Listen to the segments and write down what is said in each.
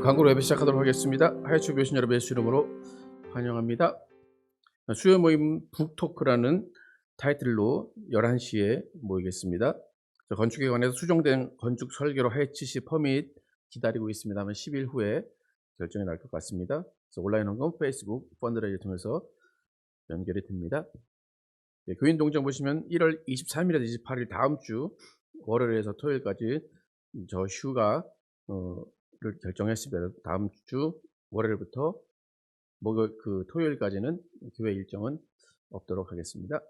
광고로 예배 시작하도록 하겠습니다. 하이츠 교신 여러분 예수 이름으로 환영합니다. 수요 모임 북토크라는 타이틀로 11시에 모이겠습니다. 건축에 관해서 수정된 건축 설계로 하이츠시 퍼밋 기다리고 있습니다만 10일 후에 결정이 날 것 같습니다. 그래서 온라인 헌금, 페이스북, 펀드레이저 통해서 연결이 됩니다. 교인 동정 보시면 1월 23일에서 28일 다음 주 월요일에서 토요일까지 저 휴가를 결정했습니다. 다음 주 월요일부터 토요일까지는 교회 일정은 없도록 하겠습니다.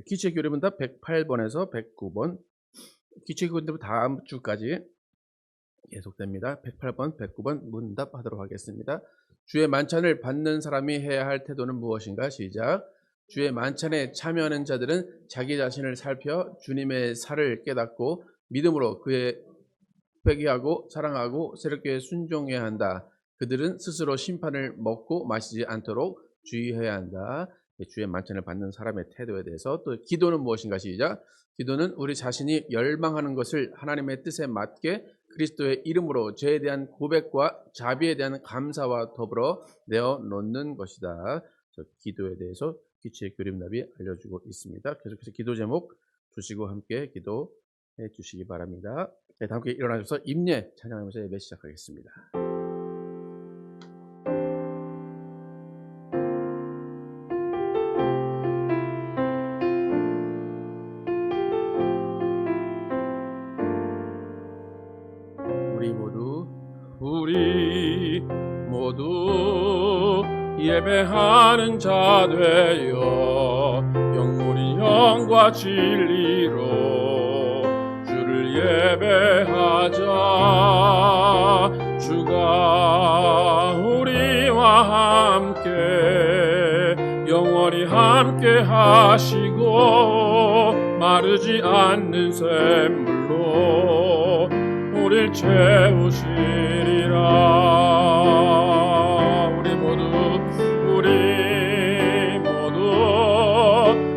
기체 교류문 답 108번에서 109번 기체 교류문 다음 주까지 계속됩니다. 108번, 109번 문답하도록 하겠습니다. 주의 만찬을 받는 사람이 해야 할 태도는 무엇인가? 시작. 주의 만찬에 참여하는 자들은 자기 자신을 살펴 주님의 살을 깨닫고 믿음으로 그의 회개하고 사랑하고 새롭게 순종해야 한다. 그들은 스스로 심판을 먹고 마시지 않도록 주의해야 한다. 주의 만찬을 받는 사람의 태도에 대해서 또 기도는 무엇인가? 시작. 기도는 우리 자신이 열망하는 것을 하나님의 뜻에 맞게 그리스도의 이름으로 죄에 대한 고백과 자비에 대한 감사와 더불어 내어놓는 것이다. 기도에 대해서 기초의 교림답이 알려주고 있습니다. 계속해서 기도 제목 주시고 함께 기도해 주시기 바랍니다. 네, 다 함께 일어나셔서 임예 찬양하면서 예배 시작하겠습니다. 우리 모두 예배하는 자 되어 영원히 영과 진리로 주를 예배하자. 주가 우리와 함께 영원히 함께 하시고 마르지 않는 샘물로 우릴 채우시리라. 우리 모두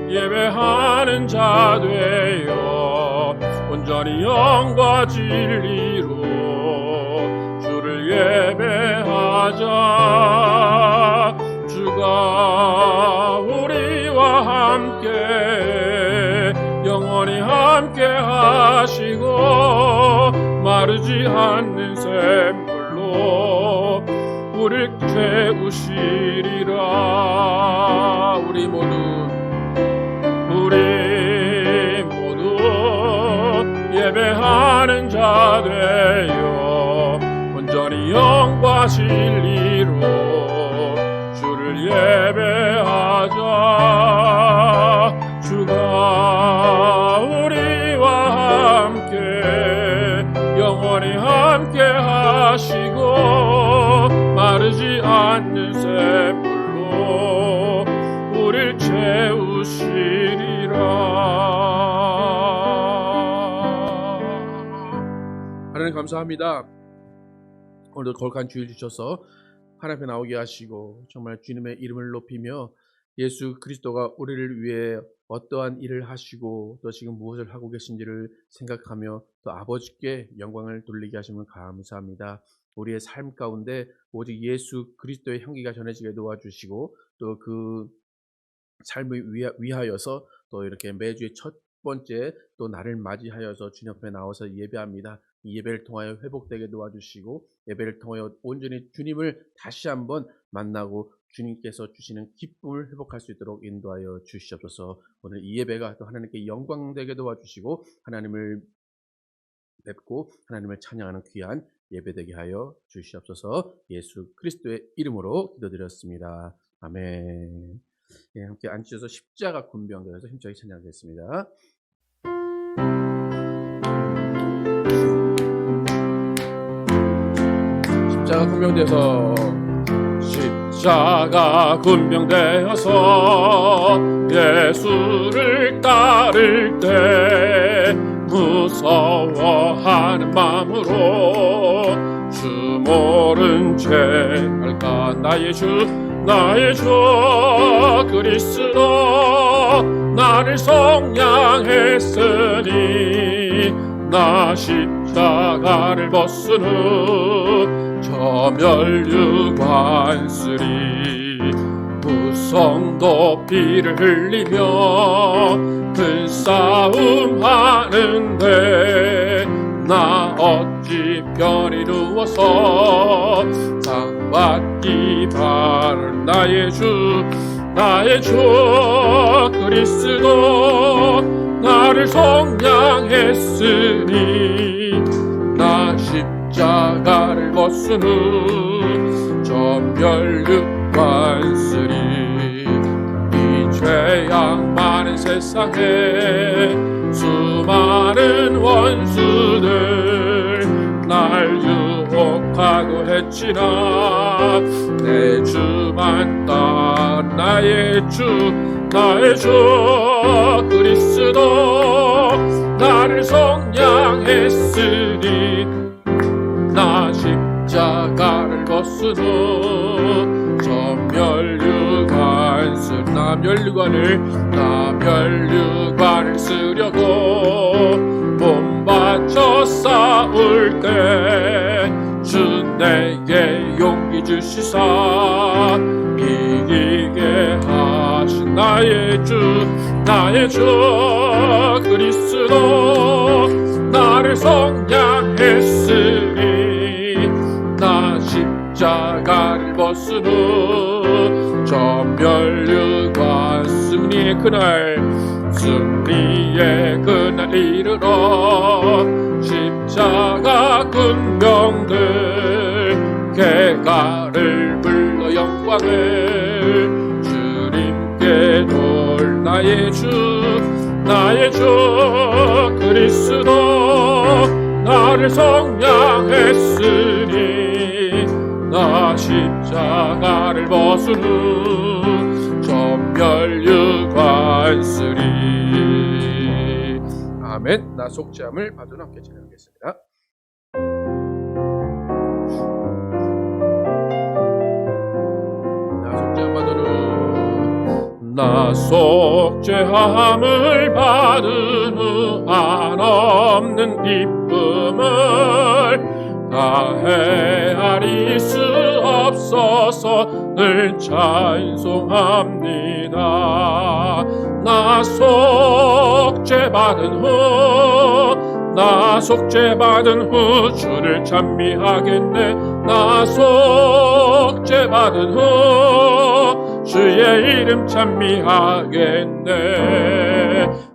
예배하는 자 되어 온전히 영과 진리로 주를 예배하자. 주가 우리와 함께 영원히 함께 하시고 마르지 않는 샘물로 우릴 채우시리라. 우리 모두 예배하는 자 되어 온전히 영과 진리로 주를 예배하자. 주가 우리와 함께 영원히 함께 하시고 마르지 않는 샘물로 우릴 채우시리라. 하나님 감사합니다. 오늘도 거룩한 주일 주셔서 하나님 앞에 나오게 하시고 정말 주님의 이름을 높이며 예수 그리스도가 우리를 위해 어떠한 일을 하시고 또 지금 무엇을 하고 계신지를 생각하며 또 아버지께 영광을 돌리게 하시면 감사합니다. 우리의 삶 가운데 오직 예수 그리스도의 향기가 전해지게 도와주시고 또 그 삶을 위하여서 또 이렇게 매주의 첫 번째 또 나를 맞이하여서 주님 앞에 나와서 예배합니다. 이 예배를 통하여 회복되게 도와주시고 예배를 통하여 온전히 주님을 다시 한번 만나고 주님께서 주시는 기쁨을 회복할 수 있도록 인도하여 주시옵소서. 오늘 이 예배가 또 하나님께 영광되게 도와주시고 하나님을 뵙고 하나님을 찬양하는 귀한 예배되게 하여 주시옵소서. 예수 그리스도의 이름으로 기도드렸습니다. 아멘. 예, 함께 앉으셔서 십자가 군병대에서 힘차게 찬양하겠습니다. 십자가 군병대에서 십자가 군병되어서 예수를 따를 때 무서워하는 마음으로 주 모른 채 할까 나의 주 그리스도 나를 속량했으니 나 십자가 십자가를 벗은 후 저멸류관쓰리 무성도 피를 흘리며 큰 싸움 하는데 나 어찌 편히 누워서 상받기 바른 나의 주 그리스도 나를 속량했으니 나 십자가를 벗은 후 저멸류관쓰리 이 죄악 많은 세상에 수많은 원수들 날 유혹하고 했지나 내 주만 따 나의 주 그리스도 나를 속량했으니 나 십자가를 벗은 후 나 멸류관을 쓰려고 몸 바쳐 싸울 때 주 내게 용기 주시사 이기게 하신 나의 주 그리스도 나를 속량했으니 나 십자가를 벗은 후 저멸류관 승리의 그날 이르러 십자가 군병들 개가를 불러 영광을 주님께 돌 나의 주 그리스도 나를 속량했으니 나 십자가를 벗은 후 저멸류관쓰리. 아멘. 나 속죄함을 받은 함께 찬양하겠습니다. 나 속죄함 받은 후 나 속죄함을 받은 후 한없는 기쁨을 다 헤아릴 수 없어서 늘 찬송합니다. 나 속죄받은 후 주를 찬미하겠네. 나 속죄받은 후 주의 이름 찬미하겠네.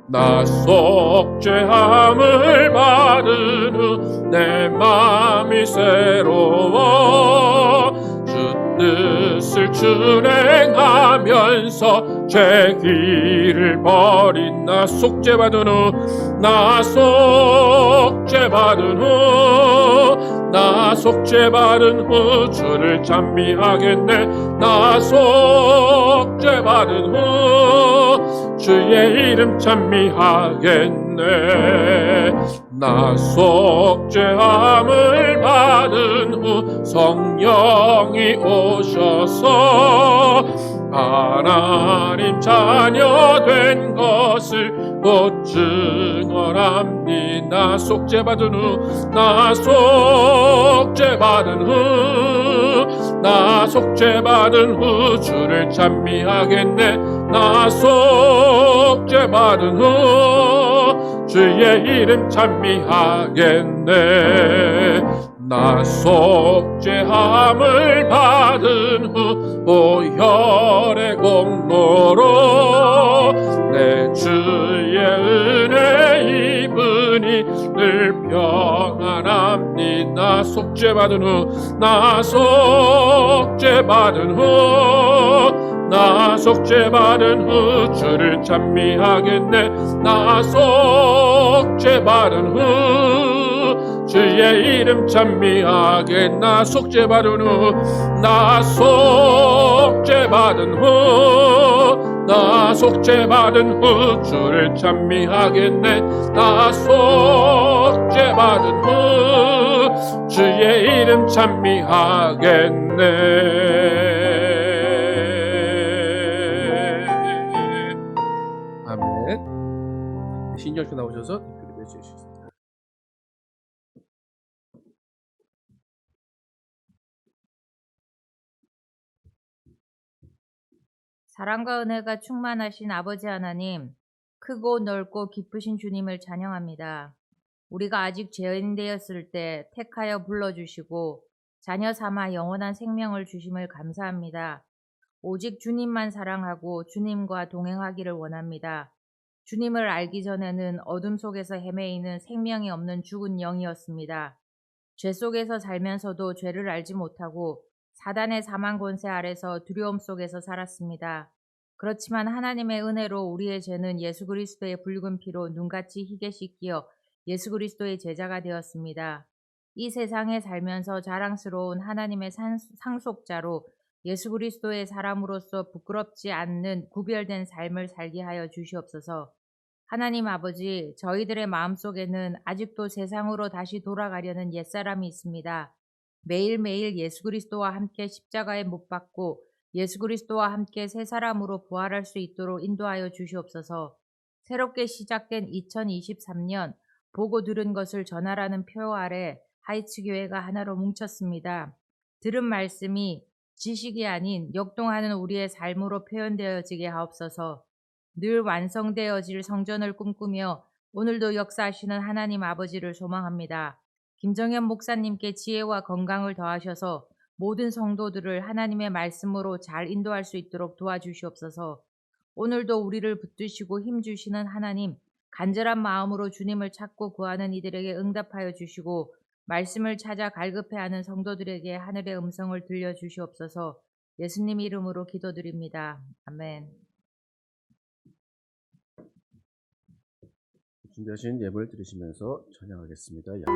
나 속죄함을 받은 후 내 맘이 새로워 주 뜻을 준행하면서 죄 길을 버린 나 속죄받은 후 주를 찬미하겠네. 나 속죄받은 후 주의 이름 찬미하겠네. 나 속죄함을 받은 후 성령이 오셔서 하나님 자녀 된 것을 곧 증언합니다. 나 속죄받은 후 주를 찬미하겠네. 나 속죄받은 후 주의 이름 찬미하겠네. 나 속죄함을 받은 후 보혈의 공로로 내 주의 은혜 입으니 늘 평안합니다. 나 속죄받은 후 주를 찬미하겠네. 나 속죄받은 후 주의 이름 찬미하겠네. 나 속죄받은 후 주를 찬미하겠네. 나 속죄받은 후 주의 이름 찬미하겠네. 아멘. 신정씨 나오셔서 기도해 주시겠습니다. 사랑과 은혜가 충만하신 아버지 하나님, 크고 넓고 깊으신 주님을 찬양합니다. 우리가 아직 죄인 되었을 때 택하여 불러주시고 자녀 삼아 영원한 생명을 주심을 감사합니다. 오직 주님만 사랑하고 주님과 동행하기를 원합니다. 주님을 알기 전에는 어둠 속에서 헤매이는 생명이 없는 죽은 영이었습니다. 죄 속에서 살면서도 죄를 알지 못하고 사단의 사망 권세 아래서 두려움 속에서 살았습니다. 그렇지만 하나님의 은혜로 우리의 죄는 예수 그리스도의 붉은 피로 눈같이 희게 씻기어 예수 그리스도의 제자가 되었습니다. 이 세상에 살면서 자랑스러운 하나님의 상속자로 예수 그리스도의 사람으로서 부끄럽지 않는 구별된 삶을 살게 하여 주시옵소서. 하나님 아버지, 저희들의 마음속에는 아직도 세상으로 다시 돌아가려는 옛사람이 있습니다. 매일매일 예수 그리스도와 함께 십자가에 못 박고 예수 그리스도와 함께 새 사람으로 부활할 수 있도록 인도하여 주시옵소서. 새롭게 시작된 2023년 보고 들은 것을 전하라는 표 아래 하이츠 교회가 하나로 뭉쳤습니다. 들은 말씀이 지식이 아닌 역동하는 우리의 삶으로 표현되어지게 하옵소서. 늘 완성되어질 성전을 꿈꾸며 오늘도 역사하시는 하나님 아버지를 소망합니다. 김정현 목사님께 지혜와 건강을 더하셔서 모든 성도들을 하나님의 말씀으로 잘 인도할 수 있도록 도와주시옵소서. 오늘도 우리를 붙드시고 힘주시는 하나님, 간절한 마음으로 주님을 찾고 구하는 이들에게 응답하여 주시고 말씀을 찾아 갈급해하는 성도들에게 하늘의 음성을 들려주시옵소서. 예수님 이름으로 기도드립니다. 아멘. 준비하신 예물 드리시면서 찬양하겠습니다. 양을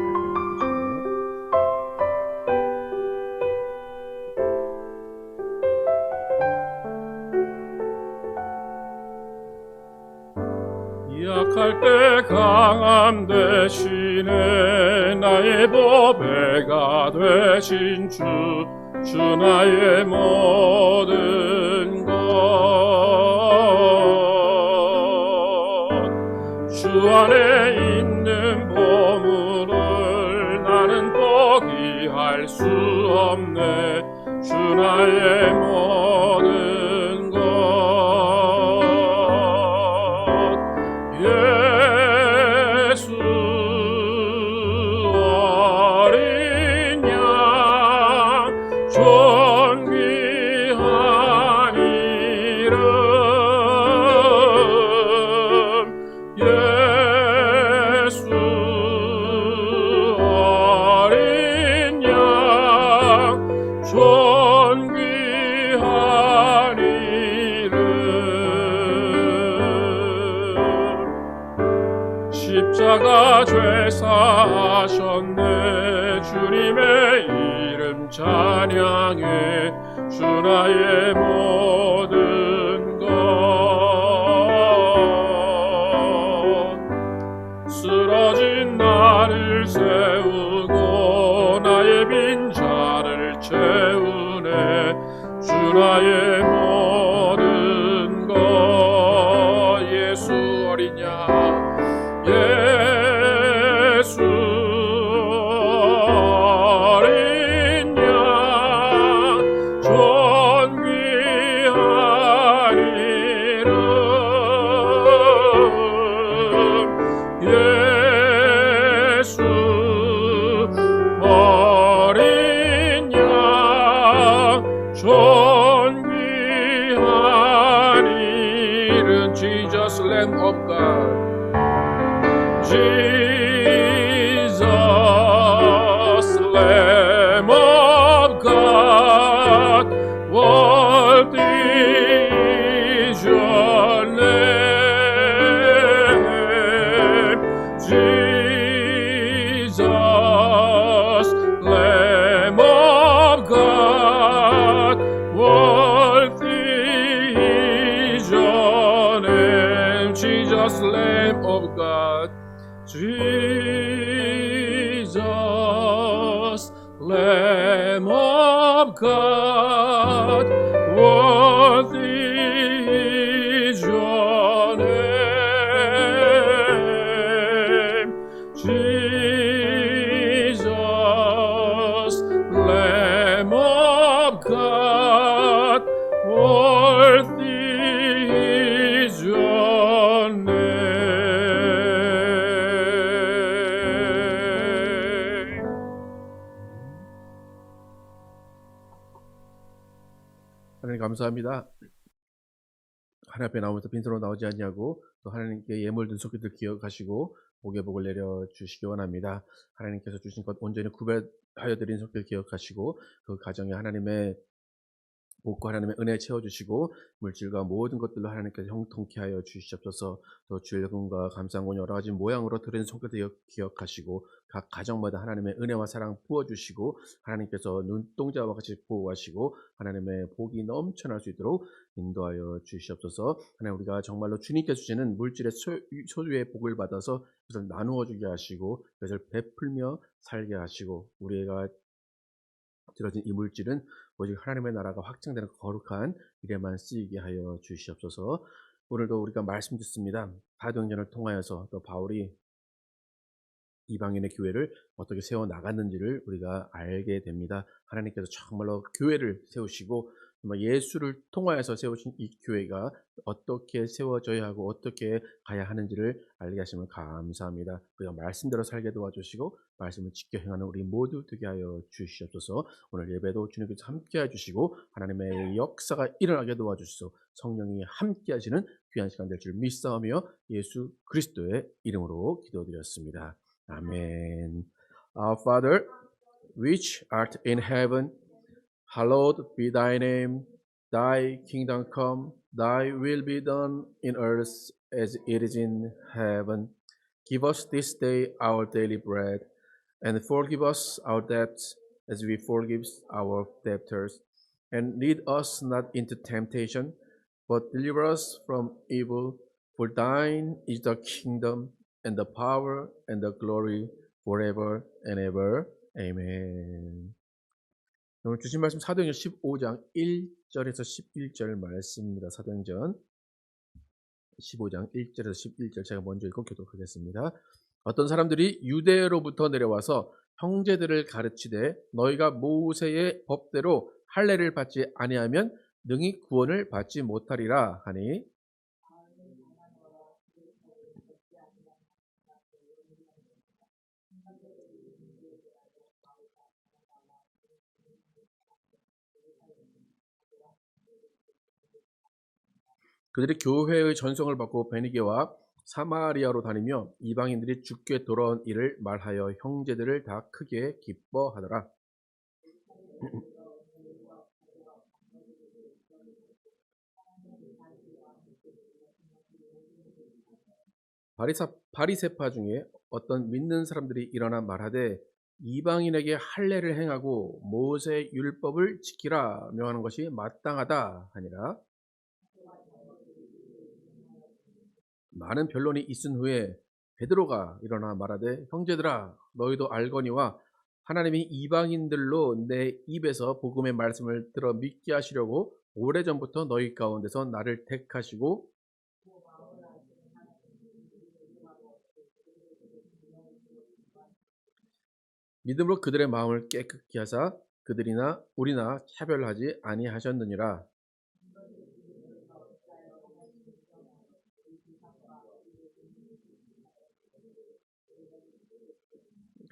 약할 때 강함 되시네 나의 보배가 되신 주 나의 모든 것 주 안에 있는 보물을 나는 포기할 수 없네 주 나의 모든 것 예수 어린 양 존귀한 이름 예수 어린 양 존귀한 이름 십자가 죄사하셨네 주님의 이름 찬양해 주 나의 모든 것 쓰러진 나를 세우고 나의 빈자를 채우네 주 나의 모든 것 예수 어린 양 예수 어린 양 존귀한 이름 예수 어린 양 존귀한 이름 Jesus Lamb of God Jesus, Lamb of God, worthy is your name. Jesus, Lamb of God, worthy is your name. Jesus, Lamb of God. Jesus, Lamb of God, worthy is your name. Jesus, Lamb of God, worthy 감사합니다. 하나님 앞에 나오면서 빈손으로 나오지 않냐고 또 하나님께 예물 든 손길들 기억하시고 복의 복을 내려 주시기 원합니다. 하나님께서 주신 것 온전히 구별하여 드린 손길 기억하시고 그 가정에 하나님의 복과 하나님의 은혜 채워주시고 물질과 모든 것들로 하나님께서 형통케 하여 주시옵소서. 또 주일금과 감상원 여러 가지 모양으로 드린 손길도 기억하시고 각 가정마다 하나님의 은혜와 사랑 부어주시고 하나님께서 눈동자와 같이 보호하시고 하나님의 복이 넘쳐날 수 있도록 인도하여 주시옵소서. 하나님 우리가 정말로 주님께 주시는 물질의 소유의 복을 받아서 그것을 나누어 주게 하시고 그것을 베풀며 살게 하시고 우리가 들어진 이 물질은 오직 하나님의 나라가 확장되는 거룩한 일에만 쓰이게 하여 주시옵소서. 오늘도 우리가 말씀 듣습니다. 사도행전을 통하여서 또 바울이 이방인의 교회를 어떻게 세워 나갔는지를 우리가 알게 됩니다. 하나님께서 정말로 교회를 세우시고 정말 예수를 통하여서 세우신 이 교회가 어떻게 세워져야 하고 어떻게 가야 하는지를 알게 하시면 감사합니다. 우리가 말씀대로 살게 도와주시고 말씀을 지켜 행하는 우리 모두 되게 하여 주시옵소서. 오늘 예배도 주님께서 함께 해주시고 하나님의 역사가 일어나게 도와주시소. 성령이 함께 하시는 귀한 시간 될 줄 믿사오며 예수 그리스도의 이름으로 기도드렸습니다. Amen. Our Father, which art in heaven, hallowed be thy name. Thy kingdom come, thy will be done in earth as it is in heaven. Give us this day our daily bread, and forgive us our debts as we forgive our debtors. And lead us not into temptation, but deliver us from evil. For thine is the kingdom, and the power, and the glory, forever and ever. Amen. 오늘 주신 말씀 사도행전 15장 1절에서 11절 말씀입니다. 사도행전 15장 1절에서 11절 제가 먼저 읽고 교독하겠습니다. 어떤 사람들이 유대로부터 내려와서 형제들을 가르치되 너희가 모세의 법대로 할례를 받지 아니하면 능히 구원을 받지 못하리라 하니 그들이 교회의 전성을 받고 베니게와 사마리아로 다니며 이방인들이 주께 돌아온 일을 말하여 형제들을 다 크게 기뻐하더라. 바리새파 중에 어떤 믿는 사람들이 일어나 말하되 이방인에게 할례를 행하고 모세의 율법을 지키라 명하는 것이 마땅하다 하니라. 많은 변론이 있은 후에 베드로가 일어나 말하되 형제들아 너희도 알거니와 하나님이 이방인들로 내 입에서 복음의 말씀을 들어 믿게 하시려고 오래전부터 너희 가운데서 나를 택하시고 믿음으로 그들의 마음을 깨끗게 하사 그들이나 우리나 차별하지 아니하셨느니라.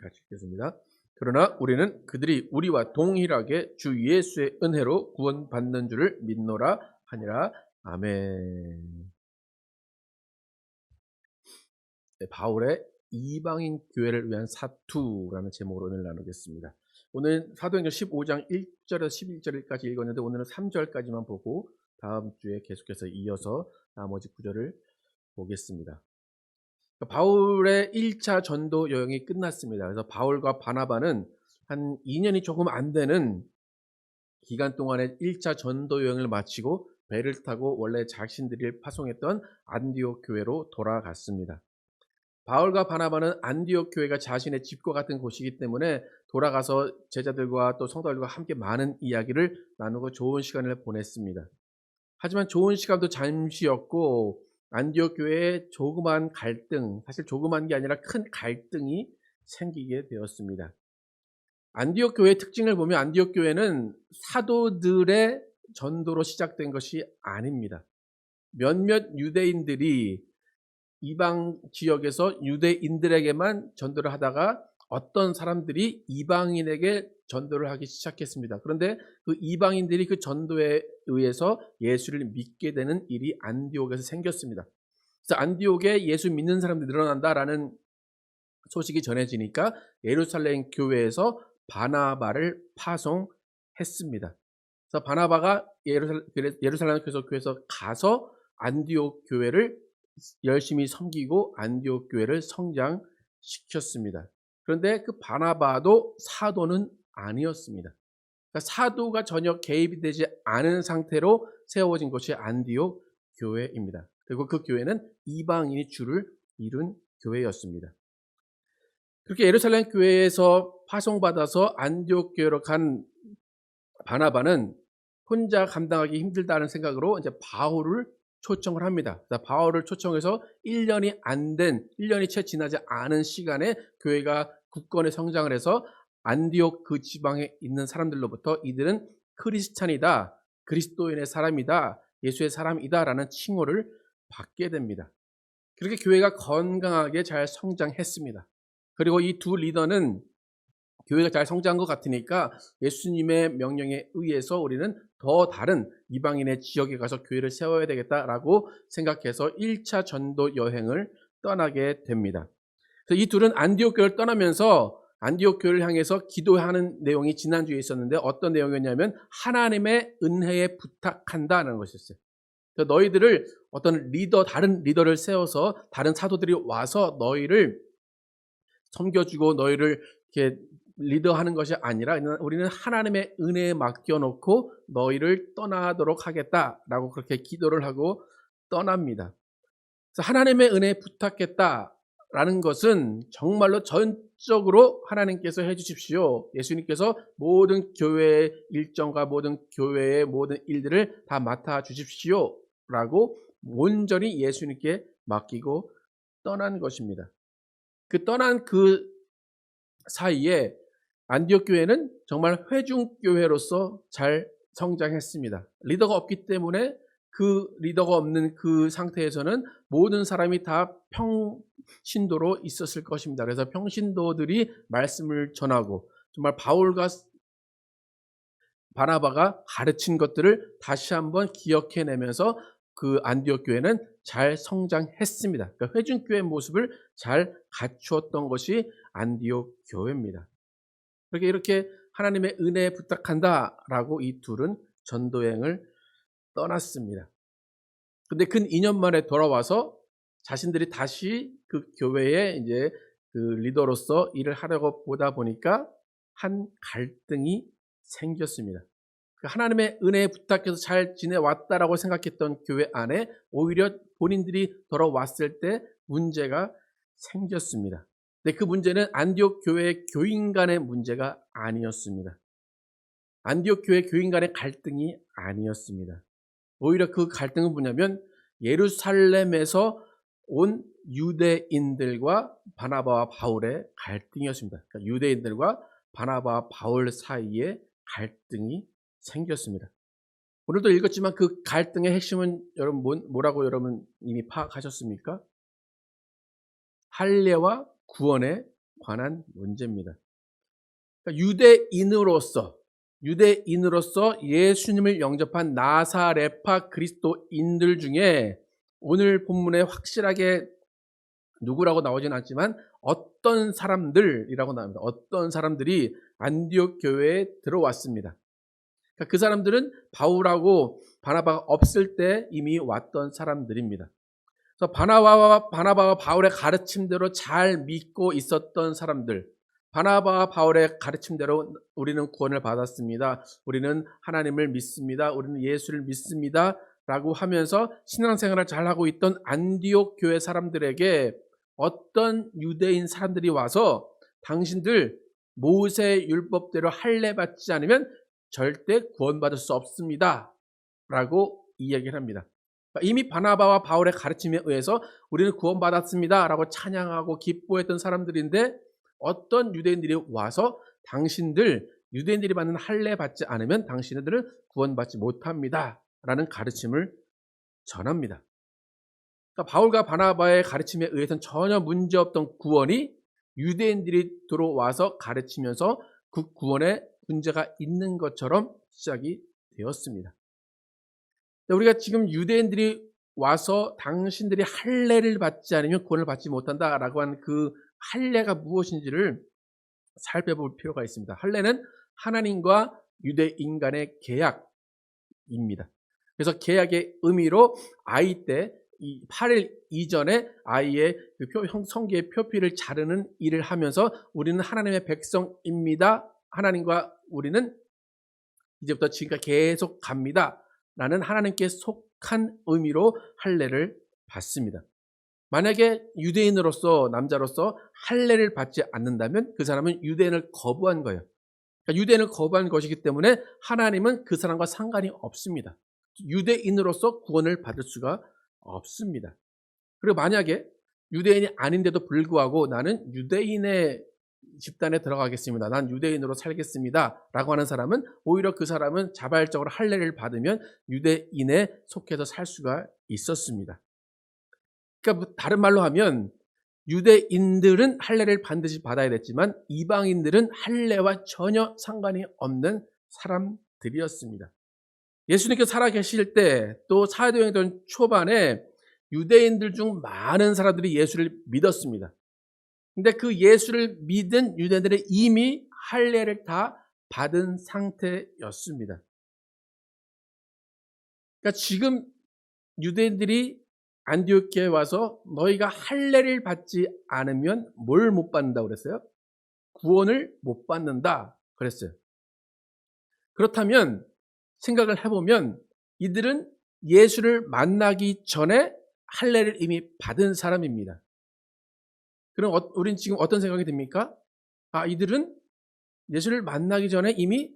같이 읽겠습니다. 그러나 우리는 그들이 우리와 동일하게 주 예수의 은혜로 구원받는 줄을 믿노라 하니라. 아멘. 네, 바울의 이방인 교회를 위한 사투라는 제목으로 오늘 나누겠습니다. 오늘 사도행전 15장 1절에서 11절까지 읽었는데 오늘은 3절까지만 보고 다음 주에 계속해서 이어서 나머지 구절을 보겠습니다. 바울의 1차 전도 여행이 끝났습니다. 그래서 바울과 바나바는 한 2년이 조금 안 되는 기간 동안에 1차 전도 여행을 마치고 배를 타고 원래 자신들이 파송했던 안디옥 교회로 돌아갔습니다. 바울과 바나바는 안디옥 교회가 자신의 집과 같은 곳이기 때문에 돌아가서 제자들과 또 성도들과 함께 많은 이야기를 나누고 좋은 시간을 보냈습니다. 하지만 좋은 시간도 잠시였고 안디옥 교회에 조그만 갈등, 사실 조그만 게 아니라 큰 갈등이 생기게 되었습니다. 안디옥 교회의 특징을 보면 안디옥 교회는 사도들의 전도로 시작된 것이 아닙니다. 몇몇 유대인들이 이방 지역에서 유대인들에게만 전도를 하다가 어떤 사람들이 이방인에게 전도를 하기 시작했습니다. 그런데 그 이방인들이 그 전도에 의해서 예수를 믿게 되는 일이 안디옥에서 생겼습니다. 그래서 안디옥에 예수 믿는 사람들이 늘어난다라는 소식이 전해지니까 예루살렘 교회에서 바나바를 파송했습니다. 그래서 바나바가 예루살렘 교회에서 가서 안디옥 교회를 열심히 섬기고 안디옥 교회를 성장시켰습니다. 그런데 그 바나바도 사도는 아니었습니다. 그러니까 사도가 전혀 개입이 되지 않은 상태로 세워진 것이 안디옥 교회입니다. 그리고 그 교회는 이방인이 주를 이룬 교회였습니다. 그렇게 예루살렘 교회에서 파송받아서 안디옥 교회로 간 바나바는 혼자 감당하기 힘들다는 생각으로 이제 바울을 초청을 합니다. 바울을 초청해서 1년이 채 지나지 않은 시간에 교회가 굳건히 성장을 해서 안디옥 그 지방에 있는 사람들로부터 이들은 크리스찬이다, 그리스도인의 사람이다, 예수의 사람이다라는 칭호를 받게 됩니다. 그렇게 교회가 건강하게 잘 성장했습니다. 그리고 이 두 리더는 교회가 잘 성장한 것 같으니까 예수님의 명령에 의해서 우리는 더 다른 이방인의 지역에 가서 교회를 세워야 되겠다라고 생각해서 1차 전도 여행을 떠나게 됩니다. 그래서 이 둘은 안디옥 교회를 떠나면서 안디옥 교회를 향해서 기도하는 내용이 지난주에 있었는데 어떤 내용이었냐면 하나님의 은혜에 부탁한다는 것이었어요. 그래서 너희들을 어떤 다른 리더를 세워서 다른 사도들이 와서 너희를 섬겨주고 너희를 이렇게 리더하는 것이 아니라 우리는 하나님의 은혜에 맡겨놓고 너희를 떠나도록 하겠다라고 그렇게 기도를 하고 떠납니다. 그래서 하나님의 은혜에 부탁했다라는 것은 정말로 전적으로 하나님께서 해주십시오. 예수님께서 모든 교회의 일정과 모든 교회의 모든 일들을 다 맡아주십시오라고 온전히 예수님께 맡기고 떠난 것입니다. 그 떠난 그 사이에 안디옥 교회는 정말 회중교회로서 잘 성장했습니다. 리더가 없기 때문에 그 리더가 없는 그 상태에서는 모든 사람이 다 평신도로 있었을 것입니다. 그래서 평신도들이 말씀을 전하고 정말 바울과 바나바가 가르친 것들을 다시 한번 기억해내면서 그 안디옥 교회는 잘 성장했습니다. 그러니까 회중교회의 모습을 잘 갖추었던 것이 안디옥 교회입니다. 이렇게 하나님의 은혜에 부탁한다라고 이 둘은 전도여행을 떠났습니다. 근데 근 2년 만에 돌아와서 자신들이 다시 그 교회에 이제 그 리더로서 일을 하려고 보다 보니까 한 갈등이 생겼습니다. 하나님의 은혜에 부탁해서 잘 지내왔다라고 생각했던 교회 안에 오히려 본인들이 돌아왔을 때 문제가 생겼습니다. 근데 그 문제는 안디옥 교회의 교인 간의 문제가 아니었습니다. 안디옥 교회 교인 간의 갈등이 아니었습니다. 오히려 그 갈등은 뭐냐면 예루살렘에서 온 유대인들과 바나바와 바울의 갈등이었습니다. 그러니까 유대인들과 바나바와 바울 사이에 갈등이 생겼습니다. 오늘도 읽었지만 그 갈등의 핵심은 여러분 뭐라고 여러분 이미 파악하셨습니까? 할례와 구원에 관한 문제입니다. 그러니까 유대인으로서 예수님을 영접한 나사렛파 그리스도인들 중에 오늘 본문에 확실하게 누구라고 나오진 않지만 어떤 사람들이라고 나옵니다. 어떤 사람들이 안디옥 교회에 들어왔습니다. 그러니까 그 사람들은 바울하고 바나바가 없을 때 이미 왔던 사람들입니다. 그래서 바나바와 바울의 가르침대로 잘 믿고 있었던 사람들, 바나바와 바울의 가르침대로 우리는 구원을 받았습니다. 우리는 하나님을 믿습니다. 우리는 예수를 믿습니다. 라고 하면서 신앙생활을 잘하고 있던 안디옥 교회 사람들에게 어떤 유대인 사람들이 와서 당신들 모세 율법대로 할례 받지 않으면 절대 구원받을 수 없습니다. 라고 이야기를 합니다. 이미 바나바와 바울의 가르침에 의해서 우리는 구원받았습니다. 라고 찬양하고 기뻐했던 사람들인데 어떤 유대인들이 와서 유대인들이 받는 할례 받지 않으면 당신들은 구원받지 못합니다. 라는 가르침을 전합니다. 그러니까 바울과 바나바의 가르침에 의해서는 전혀 문제없던 구원이 유대인들이 들어와서 가르치면서 그 구원에 문제가 있는 것처럼 시작이 되었습니다. 우리가 지금 유대인들이 와서 당신들이 할례를 받지 않으면 구원을 받지 못한다라고 하는 그 할례가 무엇인지를 살펴볼 필요가 있습니다. 할례는 하나님과 유대인 간의 계약입니다. 그래서 계약의 의미로 아이 때 8일 이전에 아이의 성기의 표피를 자르는 일을 하면서 우리는 하나님의 백성입니다. 하나님과 우리는 이제부터 지금까지 계속 갑니다. 라는 하나님께 속한 의미로 할례를 받습니다. 만약에 유대인으로서 남자로서 할례를 받지 않는다면 그 사람은 유대인을 거부한 거예요. 그러니까 유대인을 거부한 것이기 때문에 하나님은 그 사람과 상관이 없습니다. 유대인으로서 구원을 받을 수가 없습니다. 그리고 만약에 유대인이 아닌데도 불구하고 나는 유대인의 집단에 들어가겠습니다. 난 유대인으로 살겠습니다. 라고 하는 사람은 오히려 그 사람은 자발적으로 할례를 받으면 유대인에 속해서 살 수가 있었습니다. 그러니까 다른 말로 하면 유대인들은 할례를 반드시 받아야 됐지만 이방인들은 할례와 전혀 상관이 없는 사람들이었습니다. 예수님께서 살아계실 때 또 사도행전 초반에 유대인들 중 많은 사람들이 예수를 믿었습니다. 근데 그 예수를 믿은 유대인들은 이미 할례를 다 받은 상태였습니다. 그러니까 지금 유대인들이 안디옥에 와서 너희가 할례를 받지 않으면 뭘 못 받는다고 그랬어요? 구원을 못 받는다 그랬어요. 그렇다면 생각을 해보면 이들은 예수를 만나기 전에 할례를 이미 받은 사람입니다. 그럼 우린 지금 어떤 생각이 듭니까? 이들은 예수를 만나기 전에 이미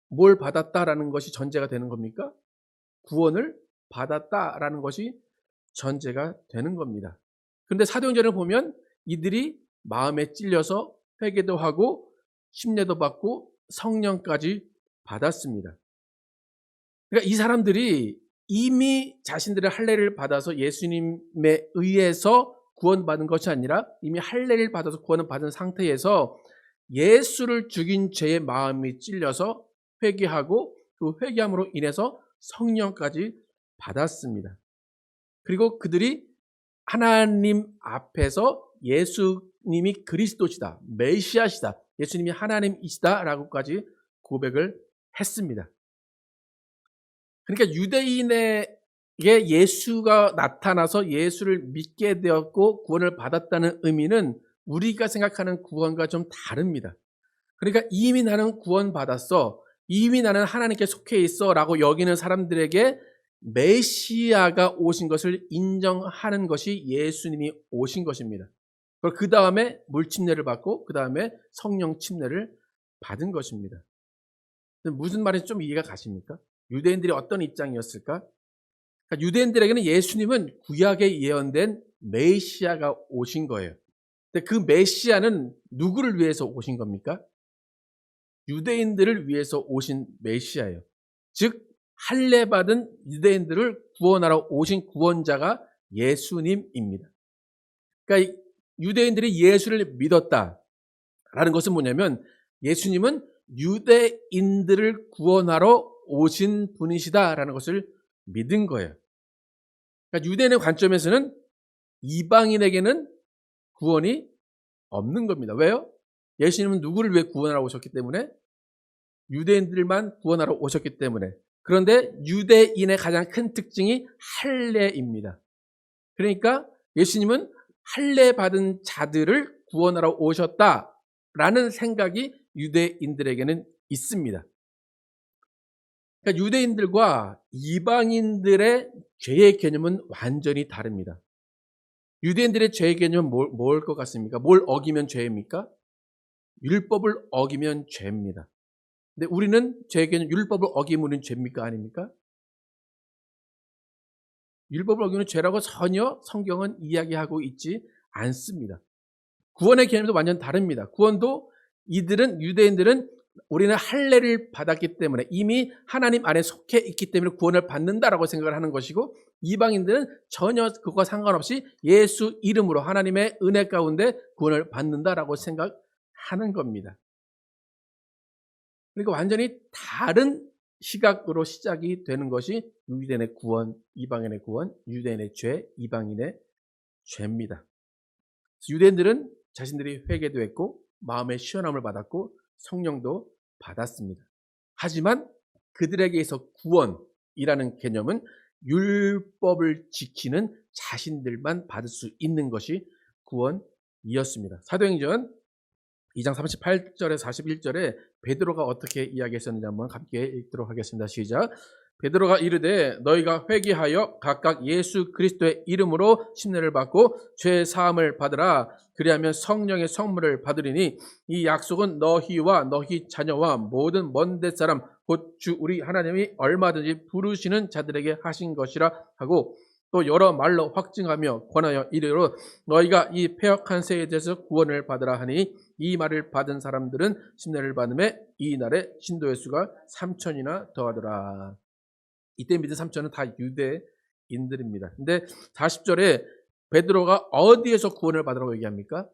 뭘 받았다라는 것이 전제가 되는 겁니까? 구원을 받았다라는 것이 전제가 되는 겁니다. 그런데 사도행전을 보면 이들이 마음에 찔려서 회개도 하고 침례도 받고 성령까지 받았습니다. 그러니까 이 사람들이 이미 자신들의 할례를 받아서 예수님에 의해서 구원받은 것이 아니라 이미 할례를 받아서 구원을 받은 상태에서 예수를 죽인 죄의 마음이 찔려서 회개하고 그 회개함으로 인해서 성령까지 받았습니다. 그리고 그들이 하나님 앞에서 예수님이 그리스도시다, 메시아시다, 예수님이 하나님이시다 라고까지 고백을 했습니다. 그러니까 유대인에게 예수가 나타나서 예수를 믿게 되었고 구원을 받았다는 의미는 우리가 생각하는 구원과 좀 다릅니다. 그러니까 이미 나는 구원받았어, 이미 나는 하나님께 속해 있어 라고 여기는 사람들에게 메시아가 오신 것을 인정하는 것이 예수님이 오신 것입니다. 그 다음에 물침례를 받고 그 다음에 성령 침례를 받은 것입니다. 무슨 말인지 좀 이해가 가십니까? 유대인들이 어떤 입장이었을까? 그러니까 유대인들에게는 예수님은 구약에 예언된 메시아가 오신 거예요. 근데 그 메시아는 누구를 위해서 오신 겁니까? 유대인들을 위해서 오신 메시아예요. 즉 할례 받은 유대인들을 구원하러 오신 구원자가 예수님입니다. 그러니까 유대인들이 예수를 믿었다라는 것은 뭐냐면 예수님은 유대인들을 구원하러 오신 분이시다라는 것을 믿은 거예요. 그러니까 유대인의 관점에서는 이방인에게는 구원이 없는 겁니다. 왜요? 예수님은 누구를 위해 구원하러 오셨기 때문에? 유대인들만 구원하러 오셨기 때문에. 그런데 유대인의 가장 큰 특징이 할례입니다. 그러니까 예수님은 할례 받은 자들을 구원하러 오셨다라는 생각이 유대인들에게는 있습니다. 그러니까 유대인들과 이방인들의 죄의 개념은 완전히 다릅니다. 유대인들의 죄의 개념은 뭘 것 같습니까? 뭘 어기면 죄입니까? 율법을 어기면 죄입니다. 근데 우리는 죄의 개념, 율법을 어기면 우리는 죄입니까? 아닙니까? 율법을 어기는 죄라고 전혀 성경은 이야기하고 있지 않습니다. 구원의 개념도 완전 다릅니다. 구원도 유대인들은 우리는 할례를 받았기 때문에 이미 하나님 안에 속해 있기 때문에 구원을 받는다라고 생각을 하는 것이고, 이방인들은 전혀 그것과 상관없이 예수 이름으로 하나님의 은혜 가운데 구원을 받는다라고 생각하는 겁니다. 그러니까 완전히 다른 시각으로 시작이 되는 것이 유대인의 구원, 이방인의 구원, 유대인의 죄, 이방인의 죄입니다. 유대인들은 자신들이 회개도 했고 마음의 시원함을 받았고 성령도 받았습니다. 하지만 그들에게 있어 구원이라는 개념은 율법을 지키는 자신들만 받을 수 있는 것이 구원이었습니다. 사도행전 2장 38절에 41절에 베드로가 어떻게 이야기했었는지 한번 함께 읽도록 하겠습니다. 시작. 베드로가 이르되 너희가 회개하여 각각 예수 그리스도의 이름으로 침례를 받고 죄 사함을 받으라. 그리하면 성령의 선물을 받으리니 이 약속은 너희와 너희 자녀와 모든 먼 데 사람 곧 주 우리 하나님이 얼마든지 부르시는 자들에게 하신 것이라 하고, 또 여러 말로 확증하며 권하여 이르러 너희가 이 패역한 세에 대해서 구원을 받으라 하니, 이 말을 받은 사람들은 침례를 받음에 이 날에 신도의 수가 3,000이나 더하더라. 이때 믿은 3,000은 다 유대인들입니다. 근데 40절에 베드로가 어디에서 구원을 받으라고 얘기합니까?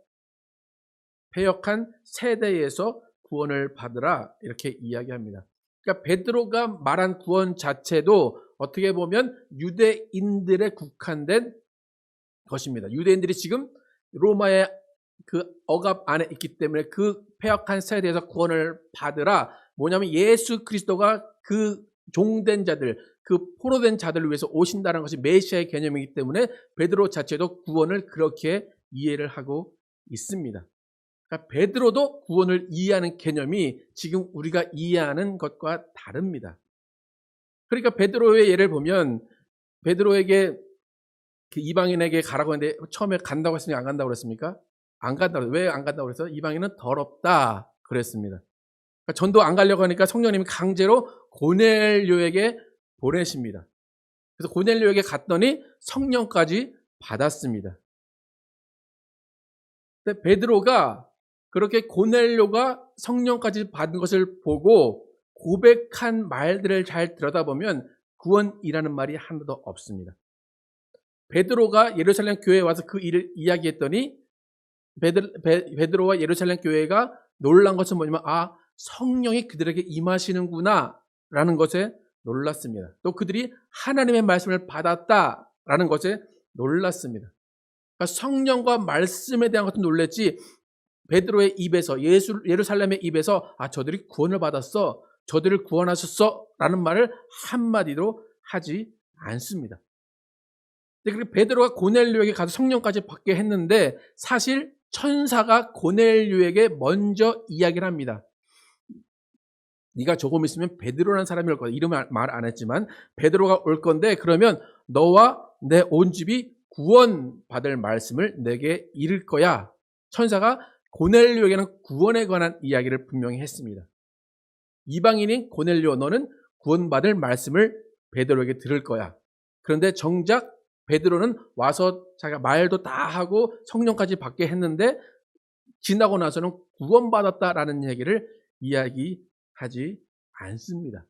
패역한 세대에서 구원을 받으라 이렇게 이야기합니다. 그러니까 베드로가 말한 구원 자체도 어떻게 보면 유대인들에 국한된 것입니다. 유대인들이 지금 로마의 그 억압 안에 있기 때문에 그 패역한 세대에서 구원을 받으라, 뭐냐면 예수 그리스도가 그 종된 자들, 그 포로된 자들을 위해서 오신다는 것이 메시아의 개념이기 때문에 베드로 자체도 구원을 그렇게 이해를 하고 있습니다. 그러니까 베드로도 구원을 이해하는 개념이 지금 우리가 이해하는 것과 다릅니다. 그러니까 베드로의 예를 보면, 베드로에게 그 이방인에게 가라고 했는데 처음에 간다고 했으니까 안 간다고 그랬습니까? 안 간다고. 왜 안 간다고 그래서? 이방인은 더럽다 그랬습니다. 그러니까 전도 안 가려고 하니까 성령님이 강제로 고넬료에게 보내십니다. 그래서 고넬료에게 갔더니 성령까지 받았습니다. 근데 베드로가 그렇게 고넬료가 성령까지 받은 것을 보고 고백한 말들을 잘 들여다보면 구원이라는 말이 하나도 없습니다. 베드로가 예루살렘 교회에 와서 그 일을 이야기했더니 베드로와 예루살렘 교회가 놀란 것은 뭐냐면, 성령이 그들에게 임하시는구나 라는 것에 놀랐습니다. 또 그들이 하나님의 말씀을 받았다라는 것에 놀랐습니다. 그러니까 성령과 말씀에 대한 것도 놀랬지, 베드로의 입에서, 예루살렘의 입에서 저들이 구원을 받았어, 저들을 구원하셨어 라는 말을 한마디도 하지 않습니다. 그리고 베드로가 고넬료에게 가서 성령까지 받게 했는데 사실 천사가 고넬료에게 먼저 이야기를 합니다. 네가 조금 있으면 베드로라는 사람이 올 거다. 이름을 말 안 했지만 베드로가 올 건데, 그러면 너와 내 온 집이 구원받을 말씀을 내게 이를 거야. 천사가 고넬료에게는 구원에 관한 이야기를 분명히 했습니다. 이방인인 고넬료, 너는 구원받을 말씀을 베드로에게 들을 거야. 그런데 정작 베드로는 와서 자기가 말도 다 하고 성령까지 받게 했는데 지나고 나서는 구원받았다라는 얘기를 이야기하지 않습니다.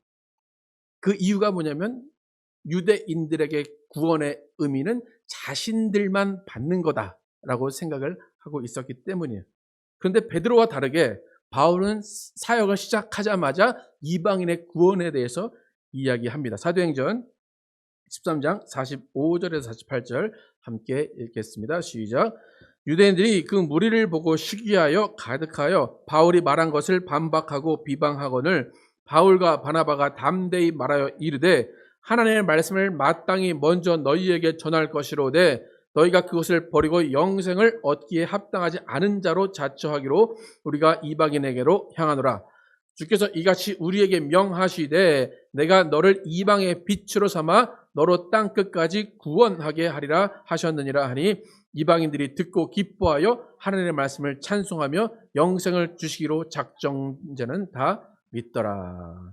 그 이유가 뭐냐면 유대인들에게 구원의 의미는 자신들만 받는 거다라고 생각을 하고 있었기 때문이에요. 그런데 베드로와 다르게 바울은 사역을 시작하자마자 이방인의 구원에 대해서 이야기합니다. 사도행전 13장 45절에서 48절 함께 읽겠습니다. 시작. 유대인들이 그 무리를 보고 시기하여 가득하여 바울이 말한 것을 반박하고 비방하거늘 바울과 바나바가 담대히 말하여 이르되 하나님의 말씀을 마땅히 먼저 너희에게 전할 것이로되 너희가 그것을 버리고 영생을 얻기에 합당하지 않은 자로 자처하기로 우리가 이방인에게로 향하노라. 주께서 이같이 우리에게 명하시되 내가 너를 이방의 빛으로 삼아 너로 땅끝까지 구원하게 하리라 하셨느니라 하니 이방인들이 듣고 기뻐하여 하나님의 말씀을 찬송하며 영생을 주시기로 작정자는 다 믿더라.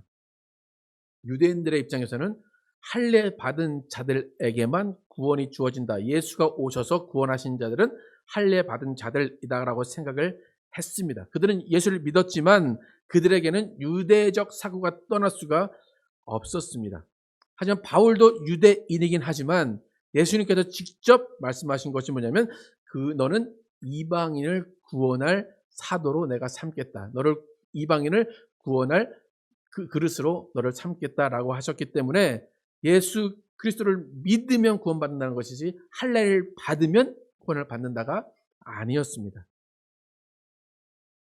유대인들의 입장에서는 할례 받은 자들에게만 구원이 주어진다. 예수가 오셔서 구원하신 자들은 할례 받은 자들이다라고 생각을 했습니다. 그들은 예수를 믿었지만 그들에게는 유대적 사고가 떠날 수가 없었습니다. 하지만 바울도 유대인이긴 하지만 예수님께서 직접 말씀하신 것이 뭐냐면 너는 이방인을 구원할 사도로 내가 삼겠다. 너를 이방인을 구원할 그 그릇으로 너를 삼겠다라고 하셨기 때문에 예수 그리스도를 믿으면 구원받는다는 것이지 할례를 받으면 구원을 받는다가 아니었습니다.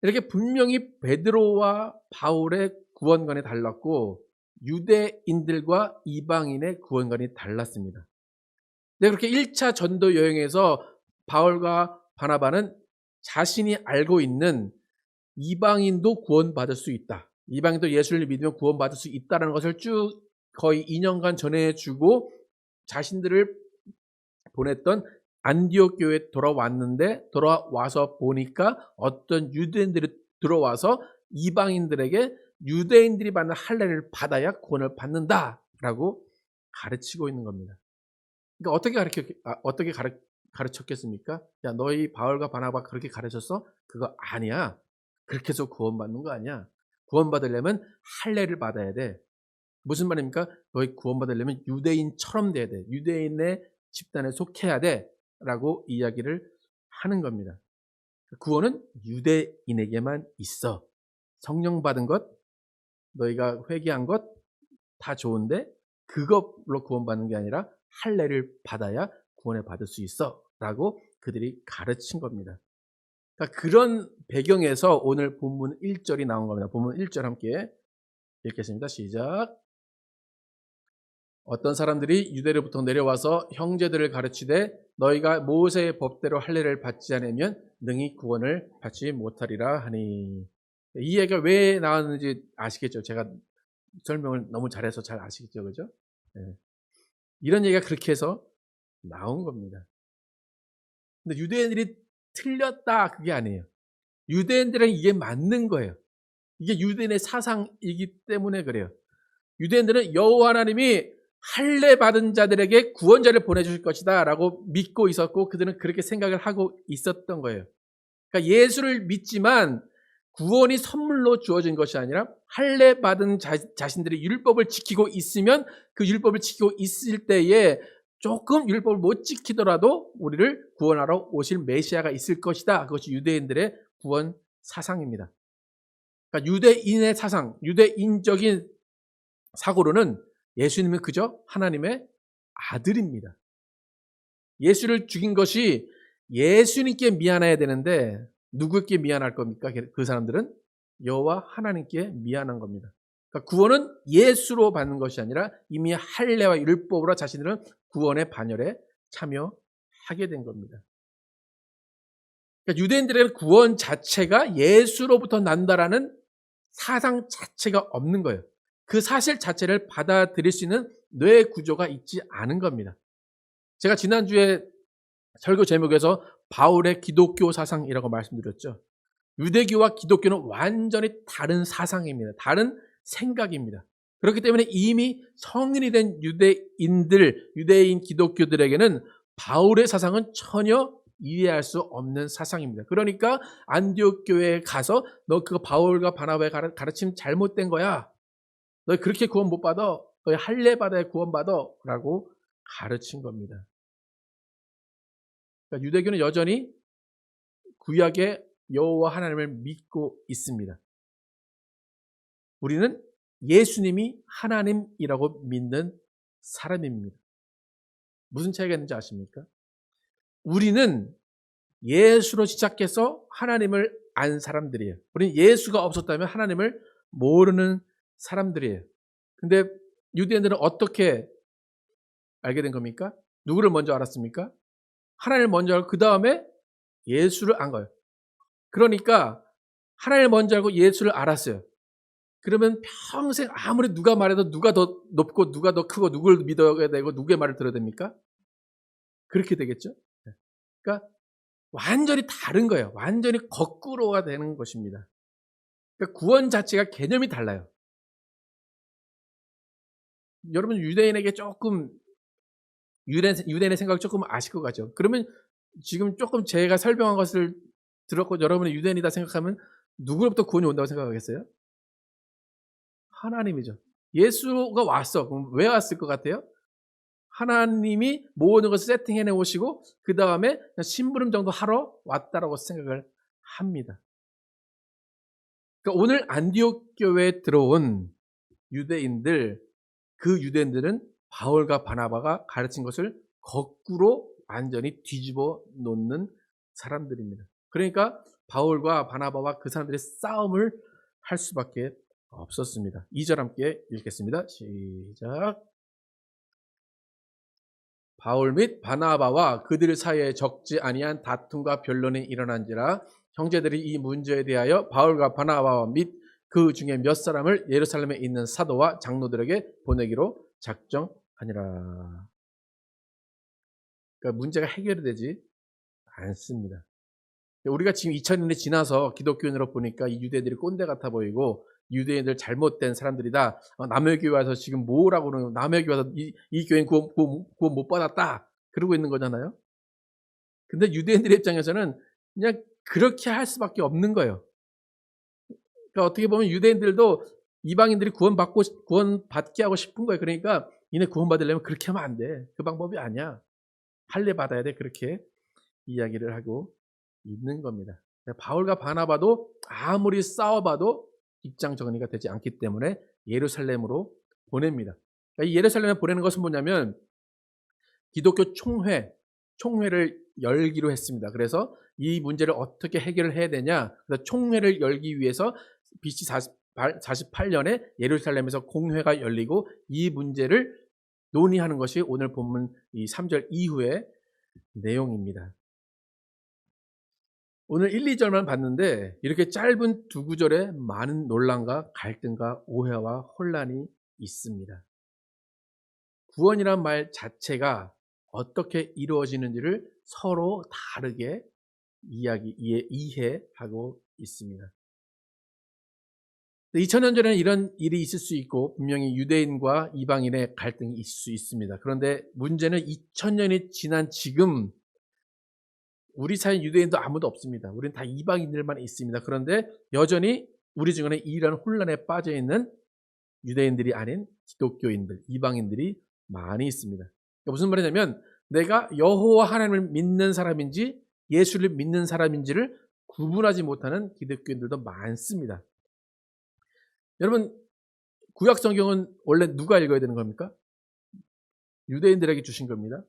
이렇게 분명히 베드로와 바울의 구원관이 달랐고 유대인들과 이방인의 구원관이 달랐습니다. 그렇게 1차 전도 여행에서 바울과 바나바는 자신이 알고 있는 이방인도 구원받을 수 있다. 이방인도 예수를 믿으면 구원받을 수 있다는 것을 쭉 거의 2년간 전해주고 자신들을 보냈던 안디옥 교회에 돌아와서 보니까 어떤 유대인들이 들어와서 이방인들에게 유대인들이 받는 할례를 받아야 구원을 받는다라고 가르치고 있는 겁니다. 그러니까 어떻게 가르쳤겠습니까? 야, 너희 바울과 바나바 그렇게 가르쳤어? 그거 아니야. 그렇게 해서 구원받는 거 아니야. 구원받으려면 할례를 받아야 돼. 무슨 말입니까? 너희 구원받으려면 유대인처럼 돼야 돼. 유대인의 집단에 속해야 돼. 라고 이야기를 하는 겁니다. 구원은 유대인에게만 있어. 성령 받은 것, 너희가 회개한 것 다 좋은데 그것로 구원받는 게 아니라 할례를 받아야 구원을 받을 수 있어. 라고 그들이 가르친 겁니다. 그러니까 그런 배경에서 오늘 본문 1절이 나온 겁니다. 본문 1절 함께 읽겠습니다. 시작. 어떤 사람들이 유대로부터 내려와서 형제들을 가르치되 너희가 모세의 법대로 할례를 받지 않으면 능히 구원을 받지 못하리라 하니. 이 얘기가 왜 나왔는지 아시겠죠? 제가 설명을 너무 잘해서 잘 아시겠죠? 그죠? 네. 이런 얘기가 그렇게 해서 나온 겁니다. 근데 유대인들이 틀렸다 그게 아니에요. 유대인들은 이게 맞는 거예요. 이게 유대인의 사상이기 때문에 그래요. 유대인들은 여호와 하나님이 할례 받은 자들에게 구원자를 보내주실 것이다 라고 믿고 있었고 그들은 그렇게 생각을 하고 있었던 거예요. 그러니까 예수를 믿지만 구원이 선물로 주어진 것이 아니라 할례 받은 자신들이 율법을 지키고 있으면 그 율법을 지키고 있을 때에 조금 율법을 못 지키더라도 우리를 구원하러 오실 메시아가 있을 것이다. 그것이 유대인들의 구원 사상입니다. 그러니까 유대인의 사상, 유대인적인 사고로는 예수님은 그저 하나님의 아들입니다. 예수를 죽인 것이 예수님께 미안해야 되는데 누구께 미안할 겁니까? 그 사람들은 여호와 하나님께 미안한 겁니다. 그러니까 구원은 예수로 받는 것이 아니라 이미 할례와 율법으로 자신들은 구원의 반열에 참여하게 된 겁니다. 그러니까 유대인들의 구원 자체가 예수로부터 난다라는 사상 자체가 없는 거예요. 그 사실 자체를 받아들일 수 있는 뇌 구조가 있지 않은 겁니다. 제가 지난주에 설교 제목에서 바울의 기독교 사상이라고 말씀드렸죠. 유대교와 기독교는 완전히 다른 사상입니다. 다른 생각입니다. 그렇기 때문에 이미 성인이 된 유대인 기독교들에게는 바울의 사상은 전혀 이해할 수 없는 사상입니다. 그러니까 안디옥 교회에 가서 너 그거 바울과 바나바의 가르침 잘못된 거야. 너 그렇게 구원 못 받아. 너 할례 받아야 구원 받아. 라고 가르친 겁니다. 그러니까 유대교는 여전히 구약의 여호와 하나님을 믿고 있습니다. 우리는 예수님이 하나님이라고 믿는 사람입니다. 무슨 차이가 있는지 아십니까? 우리는 예수로 시작해서 하나님을 안 사람들이에요. 우리는 예수가 없었다면 하나님을 모르는 사람들이에요. 근데 유대인들은 어떻게 알게 된 겁니까? 누구를 먼저 알았습니까? 하나님을 먼저 알고 그 다음에 예수를 안 거예요. 그러니까 하나님을 먼저 알고 예수를 알았어요. 그러면 평생 아무리 누가 말해도 누가 더 높고 누가 더 크고 누구를 믿어야 되고 누구의 말을 들어야 됩니까? 그렇게 되겠죠? 그러니까 완전히 다른 거예요. 완전히 거꾸로가 되는 것입니다. 그러니까 구원 자체가 개념이 달라요. 여러분 유대인에게 조금 유대인의 생각을 조금 아실 것 같죠? 그러면 지금 조금 제가 설명한 것을 들었고 여러분이 유대인이다 생각하면 누구로부터 구원이 온다고 생각하겠어요? 하나님이죠. 예수가 왔어. 그럼 왜 왔을 것 같아요? 하나님이 모든 것을 세팅해 놓으시고 그 다음에 심부름 정도 하러 왔다라고 생각을 합니다. 그러니까 오늘 안디옥 교회에 들어온 유대인들, 그 유대인들은 바울과 바나바가 가르친 것을 거꾸로 완전히 뒤집어 놓는 사람들입니다. 그러니까 바울과 바나바와 그 사람들의 싸움을 할 수밖에 없었습니다. 2절 함께 읽겠습니다. 시작. 바울 및 바나바와 그들 사이에 적지 아니한 다툼과 변론이 일어난지라 형제들이 이 문제에 대하여 바울과 바나바와 및 그 중에 몇 사람을 예루살렘에 있는 사도와 장로들에게 보내기로 작정하니라. 그러니까 문제가 해결이 되지 않습니다. 우리가 지금 2000년이 지나서 기독교인으로 보니까 이 유대인들이 꼰대 같아 보이고 유대인들 잘못된 사람들이다. 남의 교회 와서 지금 뭐라고 그러는 남의 교회 와서 이 교회는 구원 못 받았다. 그러고 있는 거잖아요. 근데 유대인들의 입장에서는 그냥 그렇게 할 수밖에 없는 거예요. 그러니까 어떻게 보면 유대인들도 이방인들이 구원받게 하고 싶은 거예요. 그러니까 니네 구원받으려면 그렇게 하면 안 돼. 그 방법이 아니야. 할례 받아야 돼. 그렇게 이야기를 하고 있는 겁니다. 바울과 바나바도 아무리 싸워봐도 입장 정리가 되지 않기 때문에 예루살렘으로 보냅니다. 이 예루살렘에 보내는 것은 뭐냐면 기독교 총회를 열기로 했습니다. 그래서 이 문제를 어떻게 해결을 해야 되냐? 그래서 총회를 열기 위해서 BC 48년에 예루살렘에서 공회가 열리고 이 문제를 논의하는 것이 오늘 본문 이 3절 이후의 내용입니다. 오늘 1, 2절만 봤는데 이렇게 짧은 두 구절에 많은 논란과 갈등과 오해와 혼란이 있습니다. 구원이란 말 자체가 어떻게 이루어지는지를 서로 다르게 이해하고 있습니다. 2000년 전에는 이런 일이 있을 수 있고 분명히 유대인과 이방인의 갈등이 있을 수 있습니다. 그런데 문제는 2000년이 지난 지금 우리 사이 유대인도 아무도 없습니다. 우리는 다 이방인들만 있습니다. 그런데 여전히 우리 중에는 이런 혼란에 빠져 있는 유대인들이 아닌 기독교인들, 이방인들이 많이 있습니다. 그러니까 무슨 말이냐면 내가 여호와 하나님을 믿는 사람인지 예수를 믿는 사람인지를 구분하지 못하는 기독교인들도 많습니다. 여러분 구약 성경은 원래 누가 읽어야 되는 겁니까? 유대인들에게 주신 겁니다.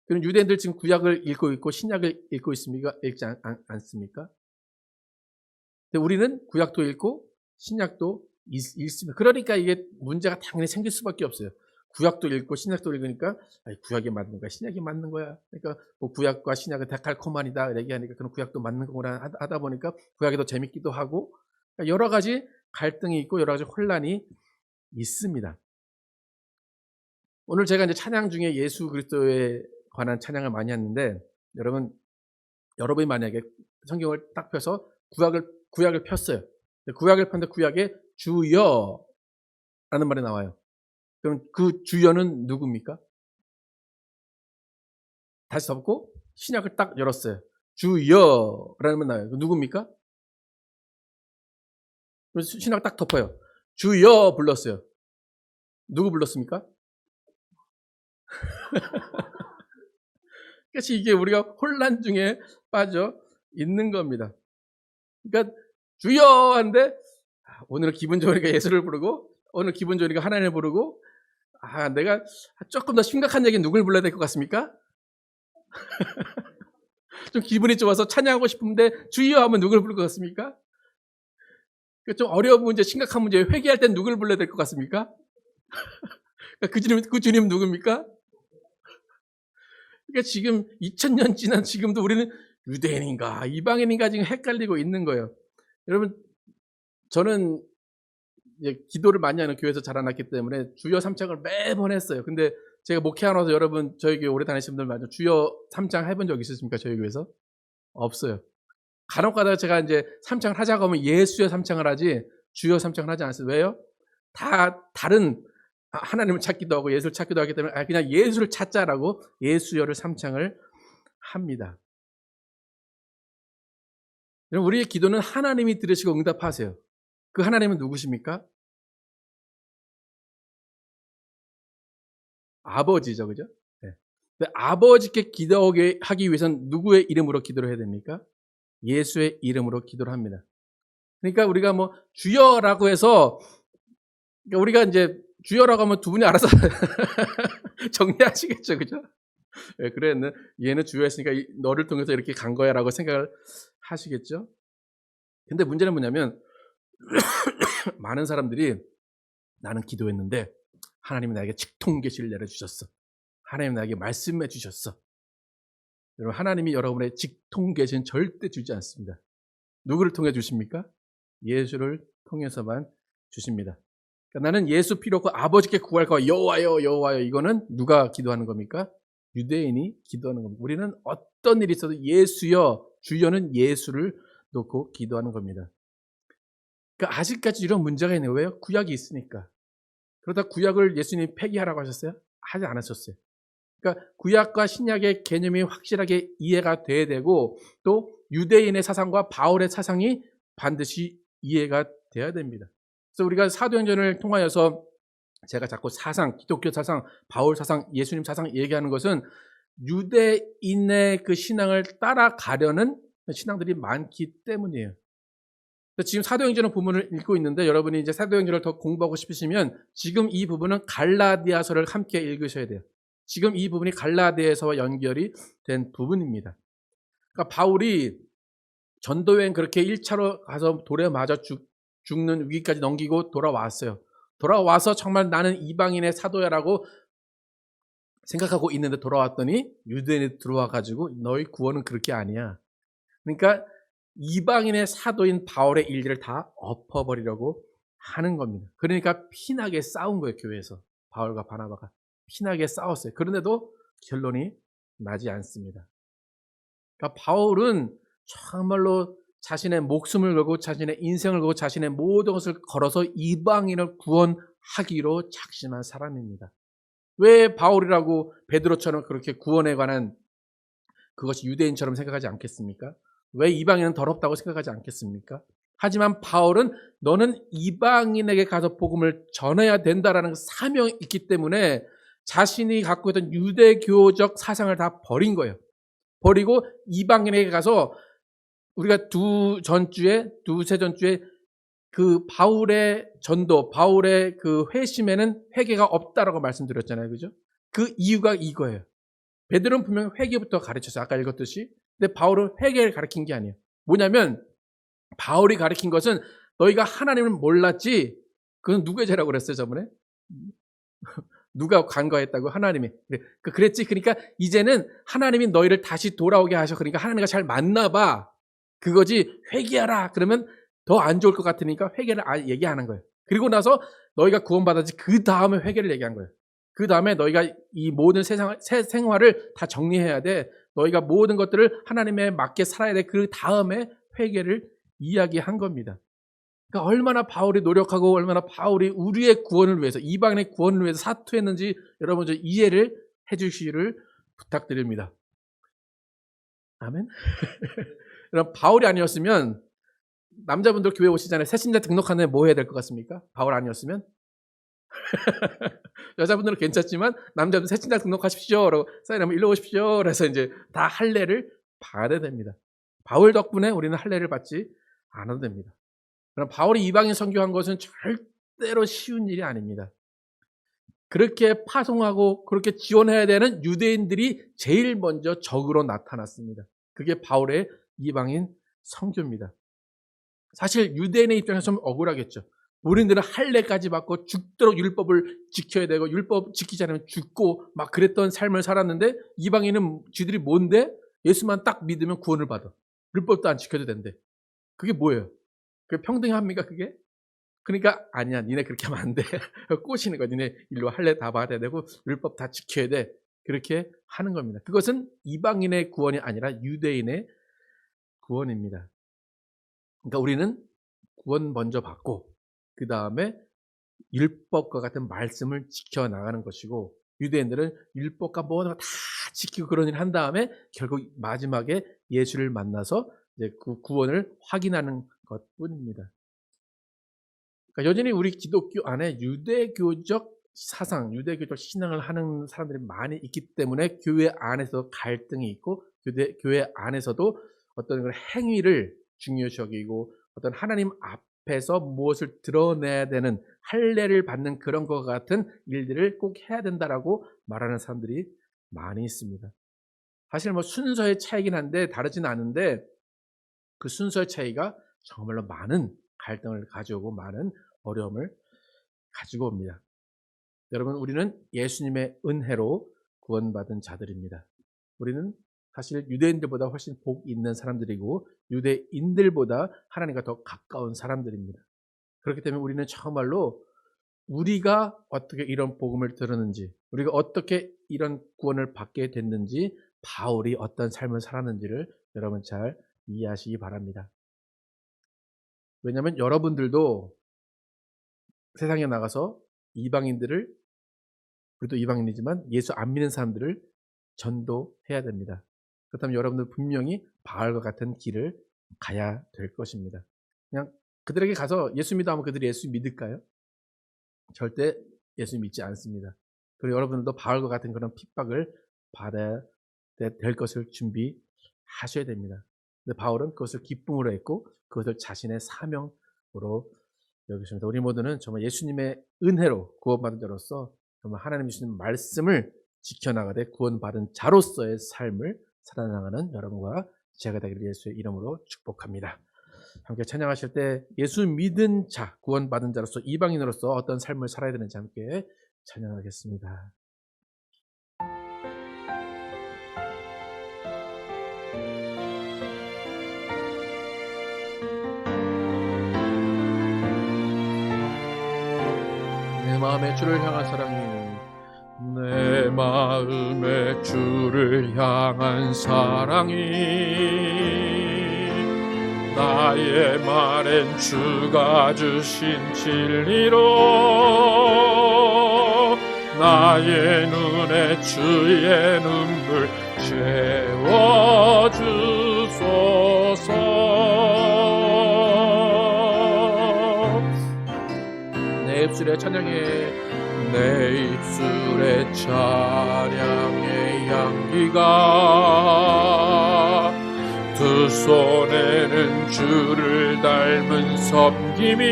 그럼 유대인들 지금 구약을 읽고 있고 신약을 읽고 있습니까? 읽지 않습니까? 근데 우리는 구약도 읽고 신약도 읽습니다. 그러니까 이게 문제가 당연히 생길 수밖에 없어요. 구약도 읽고 신약도 읽으니까 구약이 맞는 거야, 신약이 맞는 거야. 그러니까 뭐 구약과 신약은 데칼코마니다 얘기하니까 그럼 구약도 맞는 거구나 하다 보니까 구약이 더 재밌기도 하고 그러니까 여러 가지 갈등이 있고 여러 가지 혼란이 있습니다. 오늘 제가 이제 찬양 중에 예수 그리스도에 관한 찬양을 많이 했는데 여러분이 만약에 성경을 딱 펴서 구약을 폈어요. 구약을 폈는데 구약에 주여라는 말이 나와요. 그럼 그 주여는 누굽니까? 다시 덮고 신약을 딱 열었어요. 주여라는 말 나와요. 누굽니까? 신약 딱 덮어요. 주여 불렀어요. 누구 불렀습니까? 그래서 이게 우리가 혼란 중에 빠져 있는 겁니다. 그러니까 주여 한데 오늘 기분 좋으니까 예수를 부르고 오늘 기분 좋으니까 하나님을 부르고 내가 조금 더 심각한 얘기는 누굴 불러야 될 것 같습니까? 좀 기분이 좋아서 찬양하고 싶은데 주여 하면 누굴 부를 것 같습니까? 좀 어려운 문제, 심각한 문제 회개할 땐 누굴 불러야 될 것 같습니까? 그 주님 누굽니까? 그러니까 지금 2000년 지난 지금도 우리는 유대인인가 이방인인가 지금 헷갈리고 있는 거예요. 여러분 저는 이제 기도를 많이 하는 교회에서 자라났기 때문에 주여 삼창을 매번 했어요. 근데 제가 목회하면서 여러분 저희 교회 오래 다니신 분들 말죠. 주여 삼창 해본 적 있으십니까? 저희 교회에서? 없어요. 간혹 가다가 제가 이제 삼창을 하자고 하면 예수여 삼창을 하지 주여 삼창을 하지 않았어요. 왜요? 다 다른 하나님을 찾기도 하고 예수를 찾기도 하기 때문에 그냥 예수를 찾자라고 예수여를 삼창을 합니다. 여러분 우리의 기도는 하나님이 들으시고 응답하세요. 그 하나님은 누구십니까? 아버지죠, 그죠? 네. 근데 아버지께 기도하게 하기 위해서는 누구의 이름으로 기도를 해야 됩니까? 예수의 이름으로 기도를 합니다. 그러니까 우리가 뭐 주여라고 해서 그러니까 우리가 이제 주여라고 하면 두 분이 알아서 정리하시겠죠, 그죠? 예, 그래, 얘는 주여했으니까 너를 통해서 이렇게 간 거야라고 생각을 하시겠죠? 근데 문제는 뭐냐면 많은 사람들이 나는 기도했는데 하나님이 나에게 직통 계시를 내려주셨어. 하나님 나에게 말씀해 주셨어. 여러분, 하나님이 여러분의 직통 계시는 절대 주지 않습니다. 누구를 통해 주십니까? 예수를 통해서만 주십니다. 그러니까 나는 예수 필요 없고 아버지께 구할 거야. 여호와여, 여호와여. 이거는 누가 기도하는 겁니까? 유대인이 기도하는 겁니다. 우리는 어떤 일이 있어도 예수여, 주여는 예수를 놓고 기도하는 겁니다. 그러니까 아직까지 이런 문제가 있는 거예요. 왜요? 구약이 있으니까. 그러다 구약을 예수님이 폐기하라고 하셨어요? 하지 않으셨어요. 그러니까 구약과 신약의 개념이 확실하게 이해가 돼야 되고 또 유대인의 사상과 바울의 사상이 반드시 이해가 돼야 됩니다. 그래서 우리가 사도행전을 통하여서 제가 자꾸 사상, 기독교 사상, 바울 사상, 예수님 사상 얘기하는 것은 유대인의 그 신앙을 따라가려는 신앙들이 많기 때문이에요. 지금 사도행전의 부분을 읽고 있는데 여러분이 이제 사도행전을 더 공부하고 싶으시면 지금 이 부분은 갈라디아서를 함께 읽으셔야 돼요. 지금 이 부분이 갈라디아서와 연결이 된 부분입니다. 그러니까 바울이 전도여행 그렇게 1차로 가서 돌에 맞아 죽는 위기까지 넘기고 돌아왔어요. 돌아와서 정말 나는 이방인의 사도야라고 생각하고 있는데 돌아왔더니 유대인이 들어와가지고 너희 구원은 그렇게 아니야. 그러니까 이방인의 사도인 바울의 일들을 다 엎어버리려고 하는 겁니다. 그러니까 피나게 싸운 거예요. 교회에서 바울과 바나바가 피나게 싸웠어요. 그런데도 결론이 나지 않습니다. 그러니까 바울은 정말로 자신의 목숨을 걸고 자신의 인생을 걸고 자신의 모든 것을 걸어서 이방인을 구원하기로 작심한 사람입니다. 왜 바울이라고 베드로처럼 그렇게 구원에 관한 그것이 유대인처럼 생각하지 않겠습니까? 왜 이방인은 더럽다고 생각하지 않겠습니까? 하지만 바울은 너는 이방인에게 가서 복음을 전해야 된다라는 사명이 있기 때문에 자신이 갖고 있던 유대교적 사상을 다 버린 거예요. 버리고 이방인에게 가서 우리가 두세 전주에 그 바울의 전도, 바울의 그 회심에는 회개가 없다라고 말씀드렸잖아요. 그죠? 그 이유가 이거예요. 베드로는 분명 회개부터 가르쳤어요. 아까 읽었듯이. 근데 바울은 회개를 가르친 게 아니에요. 뭐냐면 바울이 가르친 것은 너희가 하나님을 몰랐지. 그건 누구의 죄라고 그랬어요, 저번에? 누가 간과했다고? 하나님이. 그랬지. 그러니까 이제는 하나님이 너희를 다시 돌아오게 하셔. 그러니까 하나님과 잘 만나 봐. 그거지. 회개하라. 그러면 더 안 좋을 것 같으니까 회개를 얘기하는 거예요. 그리고 나서 너희가 구원받았지. 그 다음에 회개를 얘기한 거예요. 그 다음에 너희가 이 모든 새 생활을 다 정리해야 돼. 너희가 모든 것들을 하나님에 맞게 살아야 돼. 그 다음에 회개를 이야기한 겁니다. 그러니까 얼마나 바울이 노력하고 얼마나 바울이 우리의 구원을 위해서 이방인의 구원을 위해서 사투했는지 여러분 좀 이해를 해주시기를 부탁드립니다. 아멘. 그럼 바울이 아니었으면 남자분들 교회 오시잖아요. 새신자 등록하는데 뭐 해야 될 것 같습니까? 바울 아니었으면? 여자분들은 괜찮지만 남자분 새신자 등록하십시오. 라고 사인하면 일로 오십시오. 그래서 이제 다 할례를 받아야 됩니다. 바울 덕분에 우리는 할례를 받지 않아도 됩니다. 그럼 바울이 이방인 선교한 것은 절대로 쉬운 일이 아닙니다. 그렇게 파송하고 그렇게 지원해야 되는 유대인들이 제일 먼저 적으로 나타났습니다. 그게 바울의 이방인 선교입니다. 사실 유대인의 입장에서 좀 억울하겠죠. 우리들은 할례까지 받고 죽도록 율법을 지켜야 되고 율법 지키지 않으면 죽고 막 그랬던 삶을 살았는데 이방인은 쥐들이 뭔데? 예수만 딱 믿으면 구원을 받아. 율법도 안 지켜도 된대. 그게 뭐예요? 그게 평등합니까 그게? 그러니까 아니야 니네 그렇게 하면 안 돼. 꼬시는 거야. 니네 일로 할례 다 받아야 되고 율법 다 지켜야 돼. 그렇게 하는 겁니다. 그것은 이방인의 구원이 아니라 유대인의 구원입니다. 그러니까 우리는 구원 먼저 받고 그 다음에 율법과 같은 말씀을 지켜나가는 것이고 유대인들은 율법과 모든 거 다 지키고 그런 일을 한 다음에 결국 마지막에 예수를 만나서 이제 그 구원을 확인하는 것뿐입니다. 그러니까 여전히 우리 기독교 안에 유대교적 사상, 유대교적 신앙을 하는 사람들이 많이 있기 때문에 교회 안에서 갈등이 있고 교회 안에서도 어떤 그런 행위를 중요시 여기고 어떤 하나님 앞에서 무엇을 드러내야 되는 할례를 받는 그런 것 같은 일들을 꼭 해야 된다라고 말하는 사람들이 많이 있습니다. 사실 뭐 순서의 차이긴 한데 다르지는 않은데 그 순서의 차이가 정말로 많은 갈등을 가져오고 많은 어려움을 가지고 옵니다. 여러분, 우리는 예수님의 은혜로 구원받은 자들입니다. 우리는 사실 유대인들보다 훨씬 복 있는 사람들이고 유대인들보다 하나님과 더 가까운 사람들입니다. 그렇기 때문에 우리는 정말로 우리가 어떻게 이런 복음을 들었는지, 우리가 어떻게 이런 구원을 받게 됐는지, 바울이 어떤 삶을 살았는지를 여러분 잘 이해하시기 바랍니다. 왜냐하면 여러분들도 세상에 나가서 이방인들을, 우리도 이방인이지만 예수 안 믿는 사람들을 전도해야 됩니다. 그렇다면 여러분들 분명히 바울과 같은 길을 가야 될 것입니다. 그냥 그들에게 가서 예수 믿어 하면 그들이 예수 믿을까요? 절대 예수 믿지 않습니다. 그리고 여러분들도 바울과 같은 그런 핍박을 받아야 될 것을 준비하셔야 됩니다. 근데 바울은 그것을 기쁨으로 했고 그것을 자신의 사명으로 여기십니다. 우리 모두는 정말 예수님의 은혜로 구원받은 자로서 정말 하나님 주시는 말씀을 지켜나가되 구원받은 자로서의 삶을 살아나가는 여러분과 제가 되기를 예수의 이름으로 축복합니다. 함께 찬양하실 때 예수 믿은 자, 구원받은 자로서 이방인으로서 어떤 삶을 살아야 되는지 함께 찬양하겠습니다. 내 마음의 주를 향한 사랑이, 내 마음의 주를 향한 사랑이 나의 말엔 주가 주신 진리로 나의 눈에 주의 눈물 채워주소서. 내 입술의 찬양에, 내 입술의 찬양의 향기가 두 손에는 주를 닮은 섬김이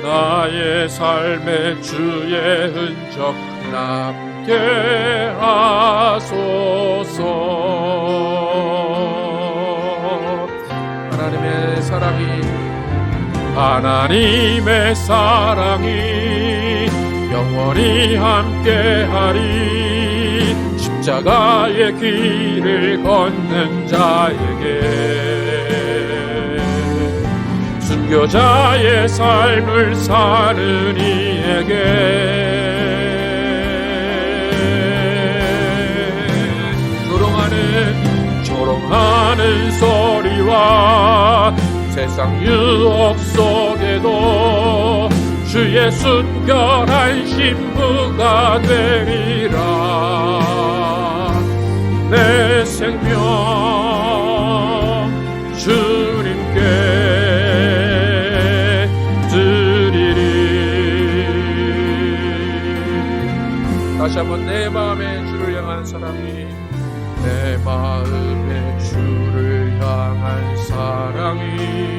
나의 삶에 주의 흔적 남게 하소서. 하나님의 사랑이 영원히 함께하리. 십자가의 길을 걷는 자에게, 순교자의 삶을 사는 이에게 조롱하는 소리와 세상 유혹 속에도 주의 순결한 신부가 되리라. 내 생명 주님께 드리리. 다시 한번 내 마음의 주를 향한 사랑이, 내 마음의 주를 향한 사랑이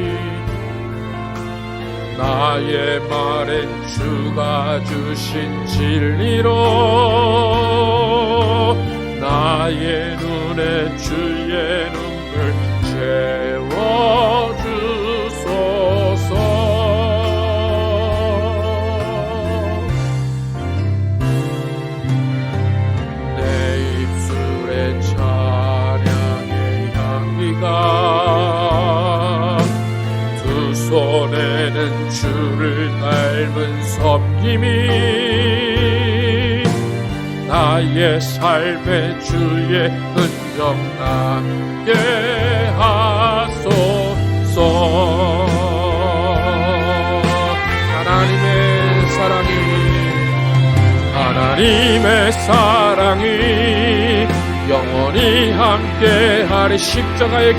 나의 말엔 주가 주신 진리로 나의 눈에 주의 눈물 채워주소서. 내 입술의 찬양의 향기가 두 손에는 주를 닮은 섬김이 나의 삶에 주의 흔적 남게 하소서. 하나님의 사랑이 영원히 함께하리. 십자가의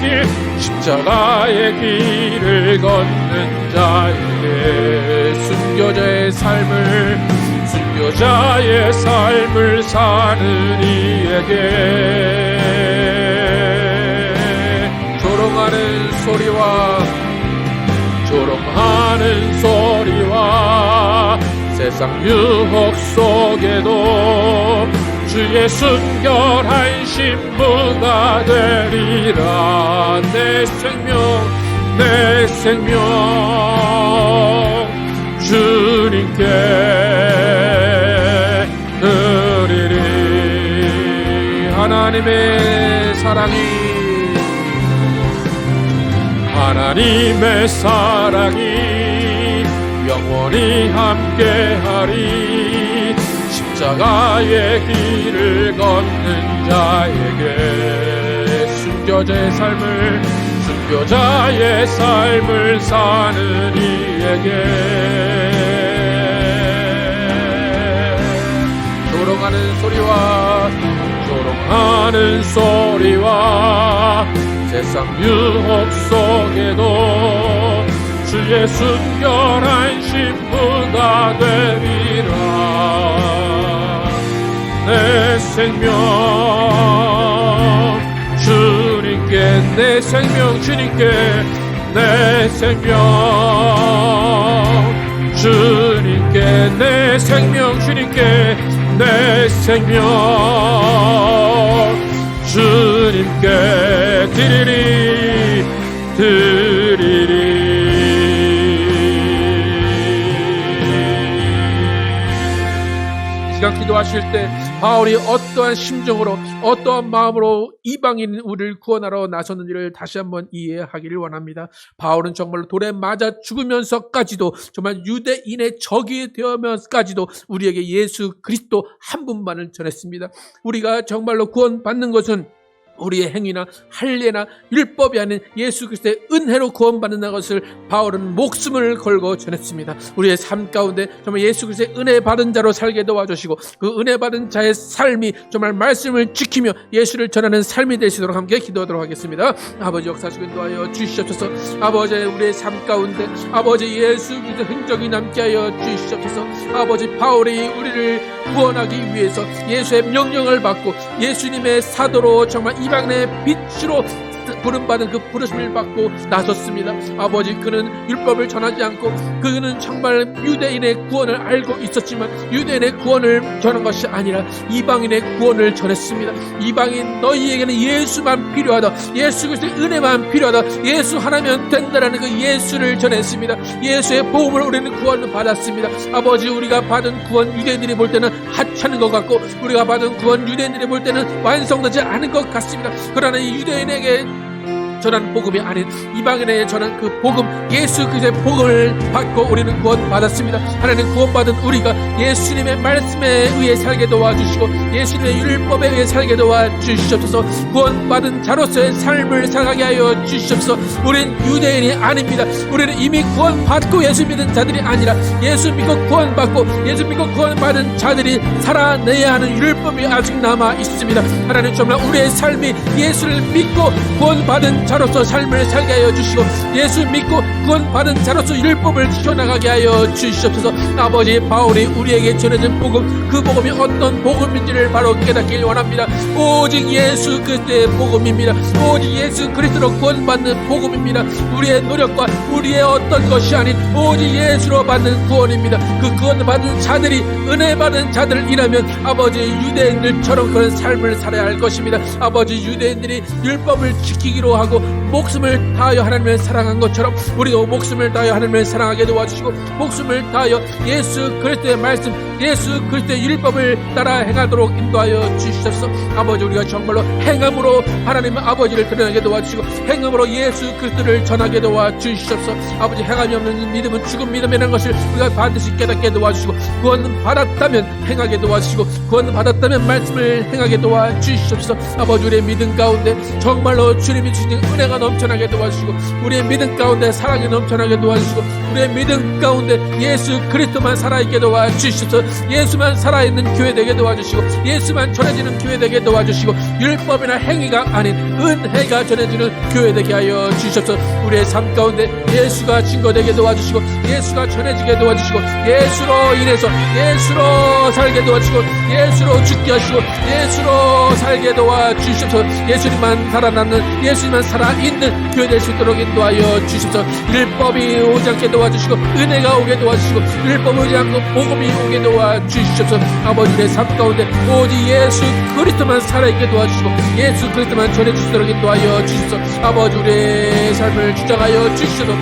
길을 걷는 자에게, 순교자의 삶을 사는 이에게, 조롱하는 소리와 세상 유혹 속에도 주의 순결한 신부가 되리라. 내 생명 주님께 드리리. 하나님의 사랑이 영원히 함께하리. 십자가의 길을 걷는 자에게, 순교자의 삶을 사는 이에게, 조롱하는 소리와 세상 유혹 속에도 주의 순결한 신부가 되리라. 내 생명 주님께, 내 생명 주님께, 내 생명 주님께, 내 생명 주님께, 내 생명 주님께 드리리. 이 시간 기도하실 때 바울이 어떠한 심정으로, 어떠한 마음으로 이방인 우리를 구원하러 나섰는지를 다시 한번 이해하기를 원합니다. 바울은 정말로 돌에 맞아 죽으면서까지도, 정말 유대인의 적이 되면서까지도 우리에게 예수 그리스도 한 분만을 전했습니다. 우리가 정말로 구원받는 것은 우리의 행위나 할례나 율법이 아닌 예수 그리스도의 은혜로 구원받는다는 것을 바울은 목숨을 걸고 전했습니다. 우리의 삶 가운데 정말 예수 그리스도의 은혜 받은 자로 살게 도와주시고, 그 은혜 받은 자의 삶이 정말 말씀을 지키며 예수를 전하는 삶이 되시도록 함께 기도하도록 하겠습니다. 아버지 역사하시고 인도하여 주시옵소서. 아버지 우리의 삶 가운데 아버지 예수 그리스도의 흔적이 남게 하여 주시옵소서. 아버지 바울이 우리를 구원하기 위해서 예수의 명령을 받고 예수님의 사도로 정말 이방인의 빛으로 부름받은 그 부르심을 받고 나섰습니다. 아버지 그는 율법을 전하지 않고, 그는 정말 유대인의 구원을 알고 있었지만 유대인의 구원을 전한 것이 아니라 이방인의 구원을 전했습니다. 이방인 너희에게는 예수만 필요하다, 예수 그리스도의 은혜만 필요하다, 예수 하나면 된다라는 그 예수를 전했습니다. 예수의 복음을 우리는 구원을 받았습니다. 아버지 우리가 받은 구원 유대인들이 볼 때는 하찮은 것 같고, 우리가 받은 구원 유대인들이 볼 때는 완성되지 않은 것 같습니다. 그러나 이 유대인에게 전한 복음이 아닌 이방인에게 전한 그 복음, 예수 그리스도의 복음을 받고 우리는 구원받았습니다. 하나님 구원받은 우리가 예수님의 말씀에 의해 살게 도와주시고 예수님의 율법에 의해 살게 도와주시옵소서. 구원받은 자로서의 삶을 살아가게 하여 주시옵소서. 우리는 유대인이 아닙니다. 우리는 이미 구원받고 예수 믿는 자들이 아니라 예수 믿고 구원받고 예수 믿고 구원받은 자들이 살아내야 하는 율법이 아직 남아 있습니다. 하나님 정말 우리의 삶이 예수를 믿고 구원받은 자로서 삶을 살게 하여 주시고 예수 믿고 구원받은 자로서 율법을 지켜나가게 하여 주시옵소서. 아버지 바울이 우리에게 전해진 복음, 그 복음이 어떤 복음인지를 바로 깨닫길 원합니다. 오직 예수 그리스도의 복음입니다. 오직 예수 그리스도로 구원받는 복음입니다. 우리의 노력과 우리의 어떤 것이 아닌 오직 예수로 받는 구원입니다. 그 구원받은 자들이 은혜 받은 자들이라면 아버지 유대인들처럼 그런 삶을 살아야 할 것입니다. 아버지 유대인들이 율법을 지키기로 하고 목숨을 다하여 하나님을 사랑한 것처럼 우리도 목숨을 다하여 하나님을 사랑하게 도와주시고 목숨을 다하여 예수 그리스도의 말씀, 예수 그리스도의 율법을 따라 행하도록 인도하여 주시옵소서. 아버지 우리가 정말로 행함으로 하나님 아버지를 드러나게 도와주시고 행함으로 예수 그리스도를 전하게 도와주시옵소서. 아버지 행함이 없는 믿음은 죽은 믿음이라는 것을 우리가 반드시 깨닫게 도와주시고 구원 받았다면 행하게 도와주시고 구원 받았다면 말씀을 행하게 도와주시옵소서. 아버지 우리의 믿음 가운데 정말로 주님이 주신 은혜가 넘쳐나게 도와주시고 우리의 믿음 가운데 사랑이 넘쳐나게 도와주시고 우리의 믿음 가운데 예수 그리스도만 살아있게 도와주시옵소서. 예수만 살아있는 교회 되게 도와주시고 예수만 전해지는 교회 되게 도와주시고 율법이나 행위가 아닌 은혜가 전해지는 교회 되게 하여 주시옵소서. 우리의 삶 가운데 예수가 증거되게 도와주시고 예수가 전해지게 도와주시고 예수로 인해서 예수로 살게 도와주시고 예수로 죽게 하시고 예수로 살게 도와주시옵소서. 예수님만 살아남는 예수님만 살아있는 교회 될 수 있도록 인도하여 주시옵소서. 율법이 오지 않게 도와주시고 은혜가 오게 도와주시고 율법이 오지 않고 복음이 오게 도와주시옵소서. 아버지의 삶 가운데 오직 예수 그리스도만 살아있게 도와주시고 예수 그리스도만 전해주시도록 인도하여 주시옵소서. 아버지 우리의 삶을 주장하여 주시옵소서.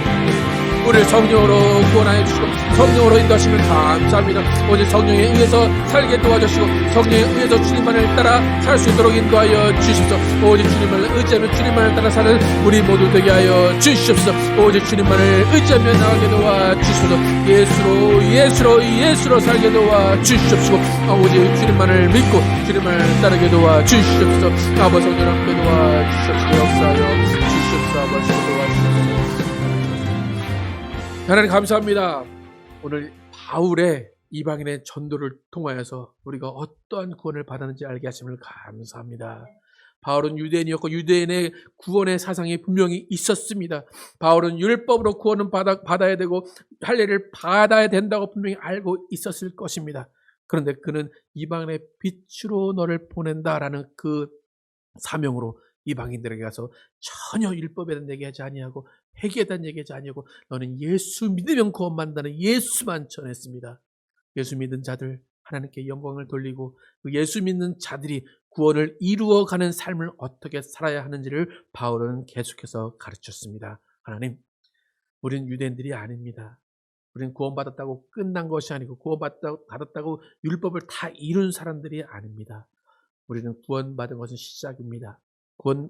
우리를 성령으로 구원하여 주시고 성령으로 인도하시면 감사합니다. 오직 성령에 의해서 살게 도와주시고 성령에 의해서 주님만을 따라 살 수 있도록 인도하여 주시옵소서. 오직 주님을 의지하며 주님만을 따라 사는 우리 모두 되게 하여 주시옵소서. 오직 주님만을 의지하며 나가게 도와주시옵소서. 예수로 살게 도와주시옵소서. 오직 주님만을 믿고 주님만을 따르게 도와주시옵소서. 아버지 성령 함께 도와주시옵소서. 역사하여 주시옵소서. 아버지 도와주시옵소서. 하나님 감사합니다. 오늘 바울의 이방인의 전도를 통하여서 우리가 어떠한 구원을 받았는지 알게 하심을 감사합니다. 바울은 유대인이었고 유대인의 구원의 사상이 분명히 있었습니다. 바울은 율법으로 구원은 받아야 되고 할례를 받아야 된다고 분명히 알고 있었을 것입니다. 그런데 그는 이방인의 빛으로 너를 보낸다라는 그 사명으로 이방인들에게 가서 전혀 율법에 대한 얘기하지 아니하고 회개에 대한 얘기하지 아니하고 너는 예수 믿으면 구원받는다는 예수만 전했습니다. 예수 믿는 자들 하나님께 영광을 돌리고 그 예수 믿는 자들이 구원을 이루어가는 삶을 어떻게 살아야 하는지를 바울은 계속해서 가르쳤습니다. 하나님, 우리는 유대인들이 아닙니다. 우리는 구원받았다고 끝난 것이 아니고 구원받았다고 율법을 다 이룬 사람들이 아닙니다. 우리는 구원받은 것은 시작입니다.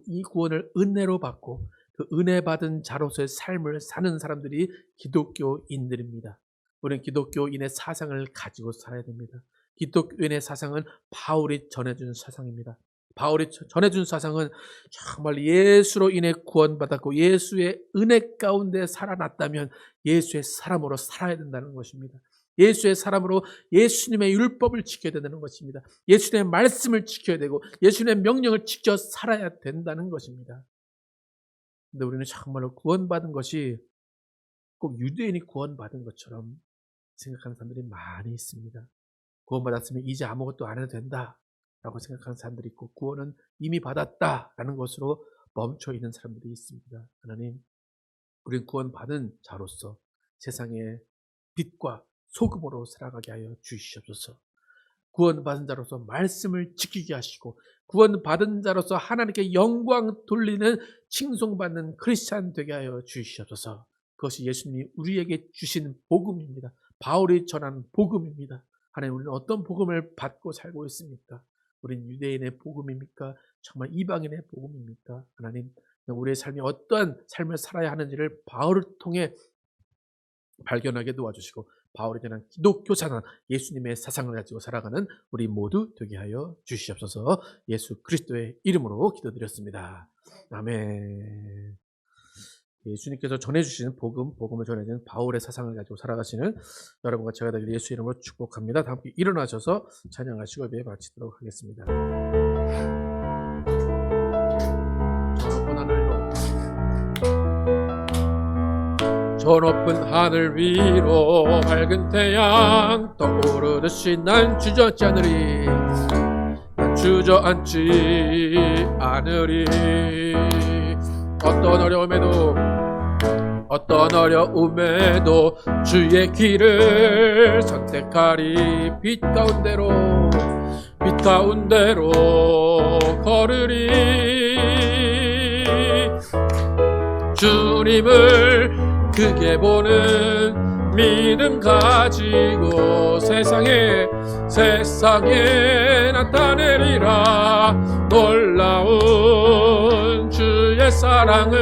이 구원을 은혜로 받고 그 은혜 받은 자로서의 삶을 사는 사람들이 기독교인들입니다. 우리는 기독교인의 사상을 가지고 살아야 됩니다. 기독교인의 사상은 바울이 전해준 사상입니다. 바울이 전해준 사상은 정말 예수로 인해 구원받았고 예수의 은혜 가운데 살아났다면 예수의 사람으로 살아야 된다는 것입니다. 예수의 사람으로 예수님의 율법을 지켜야 된다는 것입니다. 예수님의 말씀을 지켜야 되고 예수님의 명령을 지켜 살아야 된다는 것입니다. 근데 우리는 정말로 구원받은 것이 꼭 유대인이 구원받은 것처럼 생각하는 사람들이 많이 있습니다. 구원받았으면 이제 아무것도 안 해도 된다라고 생각하는 사람들이 있고 구원은 이미 받았다라는 것으로 멈춰 있는 사람들이 있습니다. 하나님, 우리는 구원받은 자로서 세상의 빛과 소금으로 살아가게 하여 주시옵소서. 구원받은 자로서 말씀을 지키게 하시고 구원받은 자로서 하나님께 영광 돌리는 칭송받는 크리스찬 되게 하여 주시옵소서. 그것이 예수님이 우리에게 주신 복음입니다. 바울이 전한 복음입니다. 하나님, 우리는 어떤 복음을 받고 살고 있습니까? 우리는 유대인의 복음입니까? 정말 이방인의 복음입니까? 하나님, 우리의 삶이 어떠한 삶을 살아야 하는지를 바울을 통해 발견하게 도와주시고 바울이 전한 기독교 사상, 예수님의 사상을 가지고 살아가는 우리 모두 되게 하여 주시옵소서. 예수 그리스도의 이름으로 기도드렸습니다. 아멘. 예수님께서 전해주시는 복음을 전해주는 바울의 사상을 가지고 살아가시는 여러분과 제가 되길 예수 이름으로 축복합니다. 다 함께 일어나셔서 찬양하시고 예배 마치도록 하겠습니다. 저 높은 하늘 위로 밝은 태양 떠오르듯이 난 주저앉지 않으리. 난 주저앉지 않으리. 어떤 어려움에도 주의 길을 선택하리. 빛 가운데로 걸으리. 주님을 크게 보는 믿음 가지고 세상에 나타내리라. 놀라운 주의 사랑을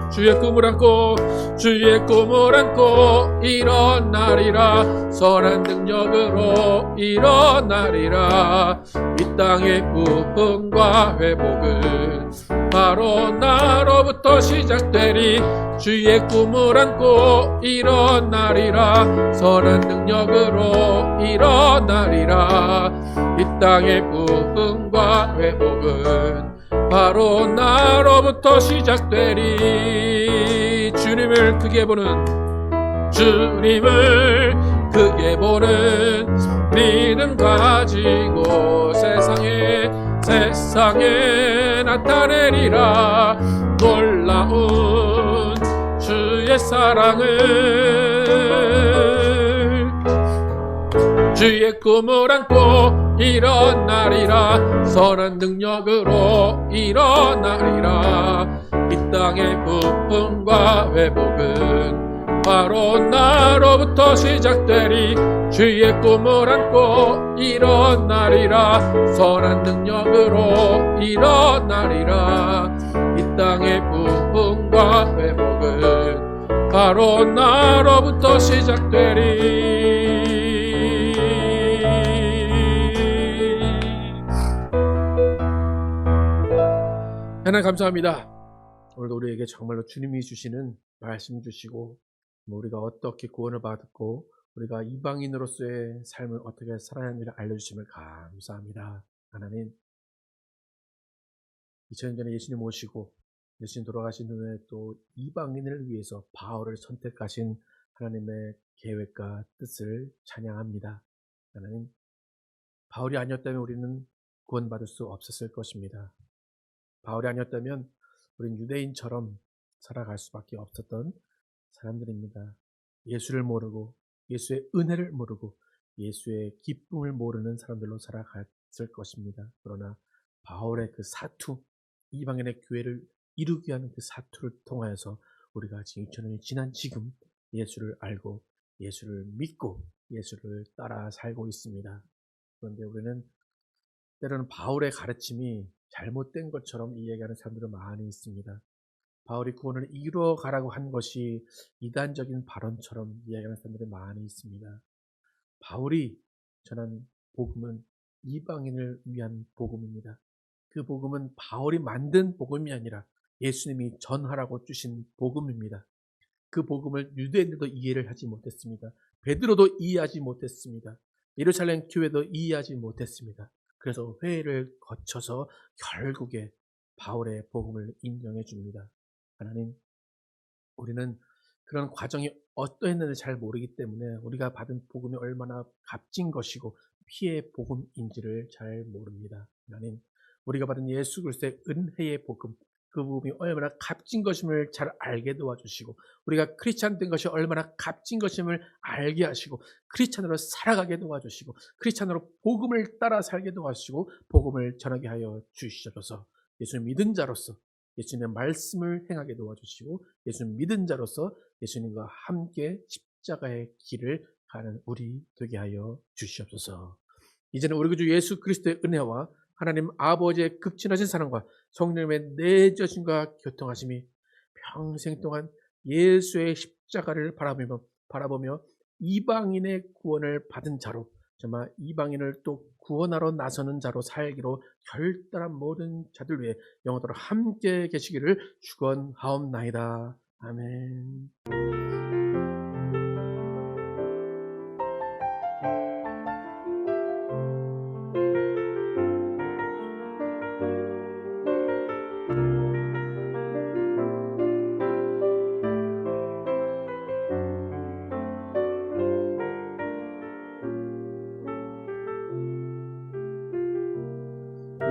주의 꿈을 안고 일어나리라. 선한 능력으로 일어나리라. 이 땅의 부흥과 회복은 바로 나로부터 시작되리. 주의 꿈을 안고 일어나리라. 선한 능력으로 일어나리라. 이 땅의 부흥과 회복은 바로 나로부터 시작되리. 주님을 크게 보는, 주님을 크게 보는 믿음 가지고 세상에 나타내리라. 놀라운 주의 사랑을, 주의 꿈을 안고 일어나리라. 선한 능력으로 일어나리라. 이 땅의 부흥과 회복은 바로 나로부터 시작되리. 주의 꿈을 안고 일어나리라. 선한 능력으로 일어나리라. 이 땅의 부흥과 회복은 바로 나로부터 시작되리. 하나님 감사합니다. 오늘도 우리에게 정말로 주님이 주시는 말씀 주시고, 우리가 어떻게 구원을 받고 우리가 이방인으로서의 삶을 어떻게 살아야 하는지를 알려주심을 감사합니다. 하나님, 2000년 전에 예수님 모시고 예수님 돌아가신 후에 또 이방인을 위해서 바울을 선택하신 하나님의 계획과 뜻을 찬양합니다. 하나님, 바울이 아니었다면 우리는 구원받을 수 없었을 것입니다. 바울이 아니었다면 우리는 유대인처럼 살아갈 수밖에 없었던 사람들입니다. 예수를 모르고 예수의 은혜를 모르고 예수의 기쁨을 모르는 사람들로 살아갔을 것입니다. 그러나 바울의 그 사투, 이방인의 교회를 이루기 위한 그 사투를 통하여서 우리가 지금 2000년이 지난 지금 예수를 알고 예수를 믿고 예수를 따라 살고 있습니다. 그런데 우리는 때로는 바울의 가르침이 잘못된 것처럼 이야기하는 사람들은 많이 있습니다. 바울이 구원을 이루어 가라고 한 것이 이단적인 발언처럼 이야기하는 사람들이 많이 있습니다. 바울이 전한 복음은 이방인을 위한 복음입니다. 그 복음은 바울이 만든 복음이 아니라 예수님이 전하라고 주신 복음입니다. 그 복음을 유대인들도 이해를 하지 못했습니다. 베드로도 이해하지 못했습니다. 예루살렘 교회도 이해하지 못했습니다. 그래서 회의를 거쳐서 결국에 바울의 복음을 인정해 줍니다. 하나님, 우리는 그런 과정이 어떠했는지 잘 모르기 때문에 우리가 받은 복음이 얼마나 값진 것이고 피의 복음인지를 잘 모릅니다. 하나님, 우리가 받은 예수 그리스도의 은혜의 복음, 그 복음이 얼마나 값진 것임을 잘 알게 도와주시고, 우리가 크리스찬 된 것이 얼마나 값진 것임을 알게 하시고, 크리스찬으로 살아가게 도와주시고, 크리스찬으로 복음을 따라 살게 도와주시고, 복음을 전하게 하여 주시옵소서. 예수님 믿은 자로서 예수님의 말씀을 행하게 도와주시고, 예수님 믿은 자로서 예수님과 함께 십자가의 길을 가는 우리 되게 하여 주시옵소서. 이제는 우리 주 예수 그리스도의 은혜와 하나님 아버지의 극진하신 사랑과 성령님의 내주심과 교통하심이 평생 동안 예수의 십자가를 바라보며 이방인의 구원을 받은 자로, 정말 이방인을 또 구원하러 나서는 자로 살기로 결단한 모든 자들 위해 영원토록 함께 계시기를 축원하옵나이다. 아멘.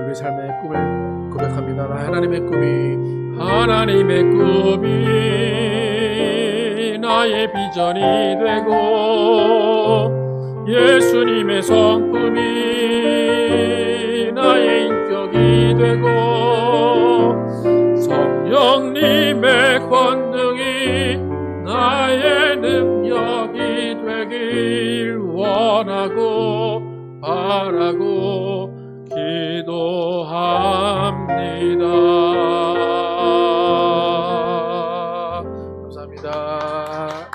우리 삶의 꿈을 고백합니다. 하나님의 꿈이 나의 비전이 되고, 예수님의 성품이 나의 인격이 되고, 성령님의 권능이 나의 능력이 되길 원하고 바라고 기도합니다. 감사합니다.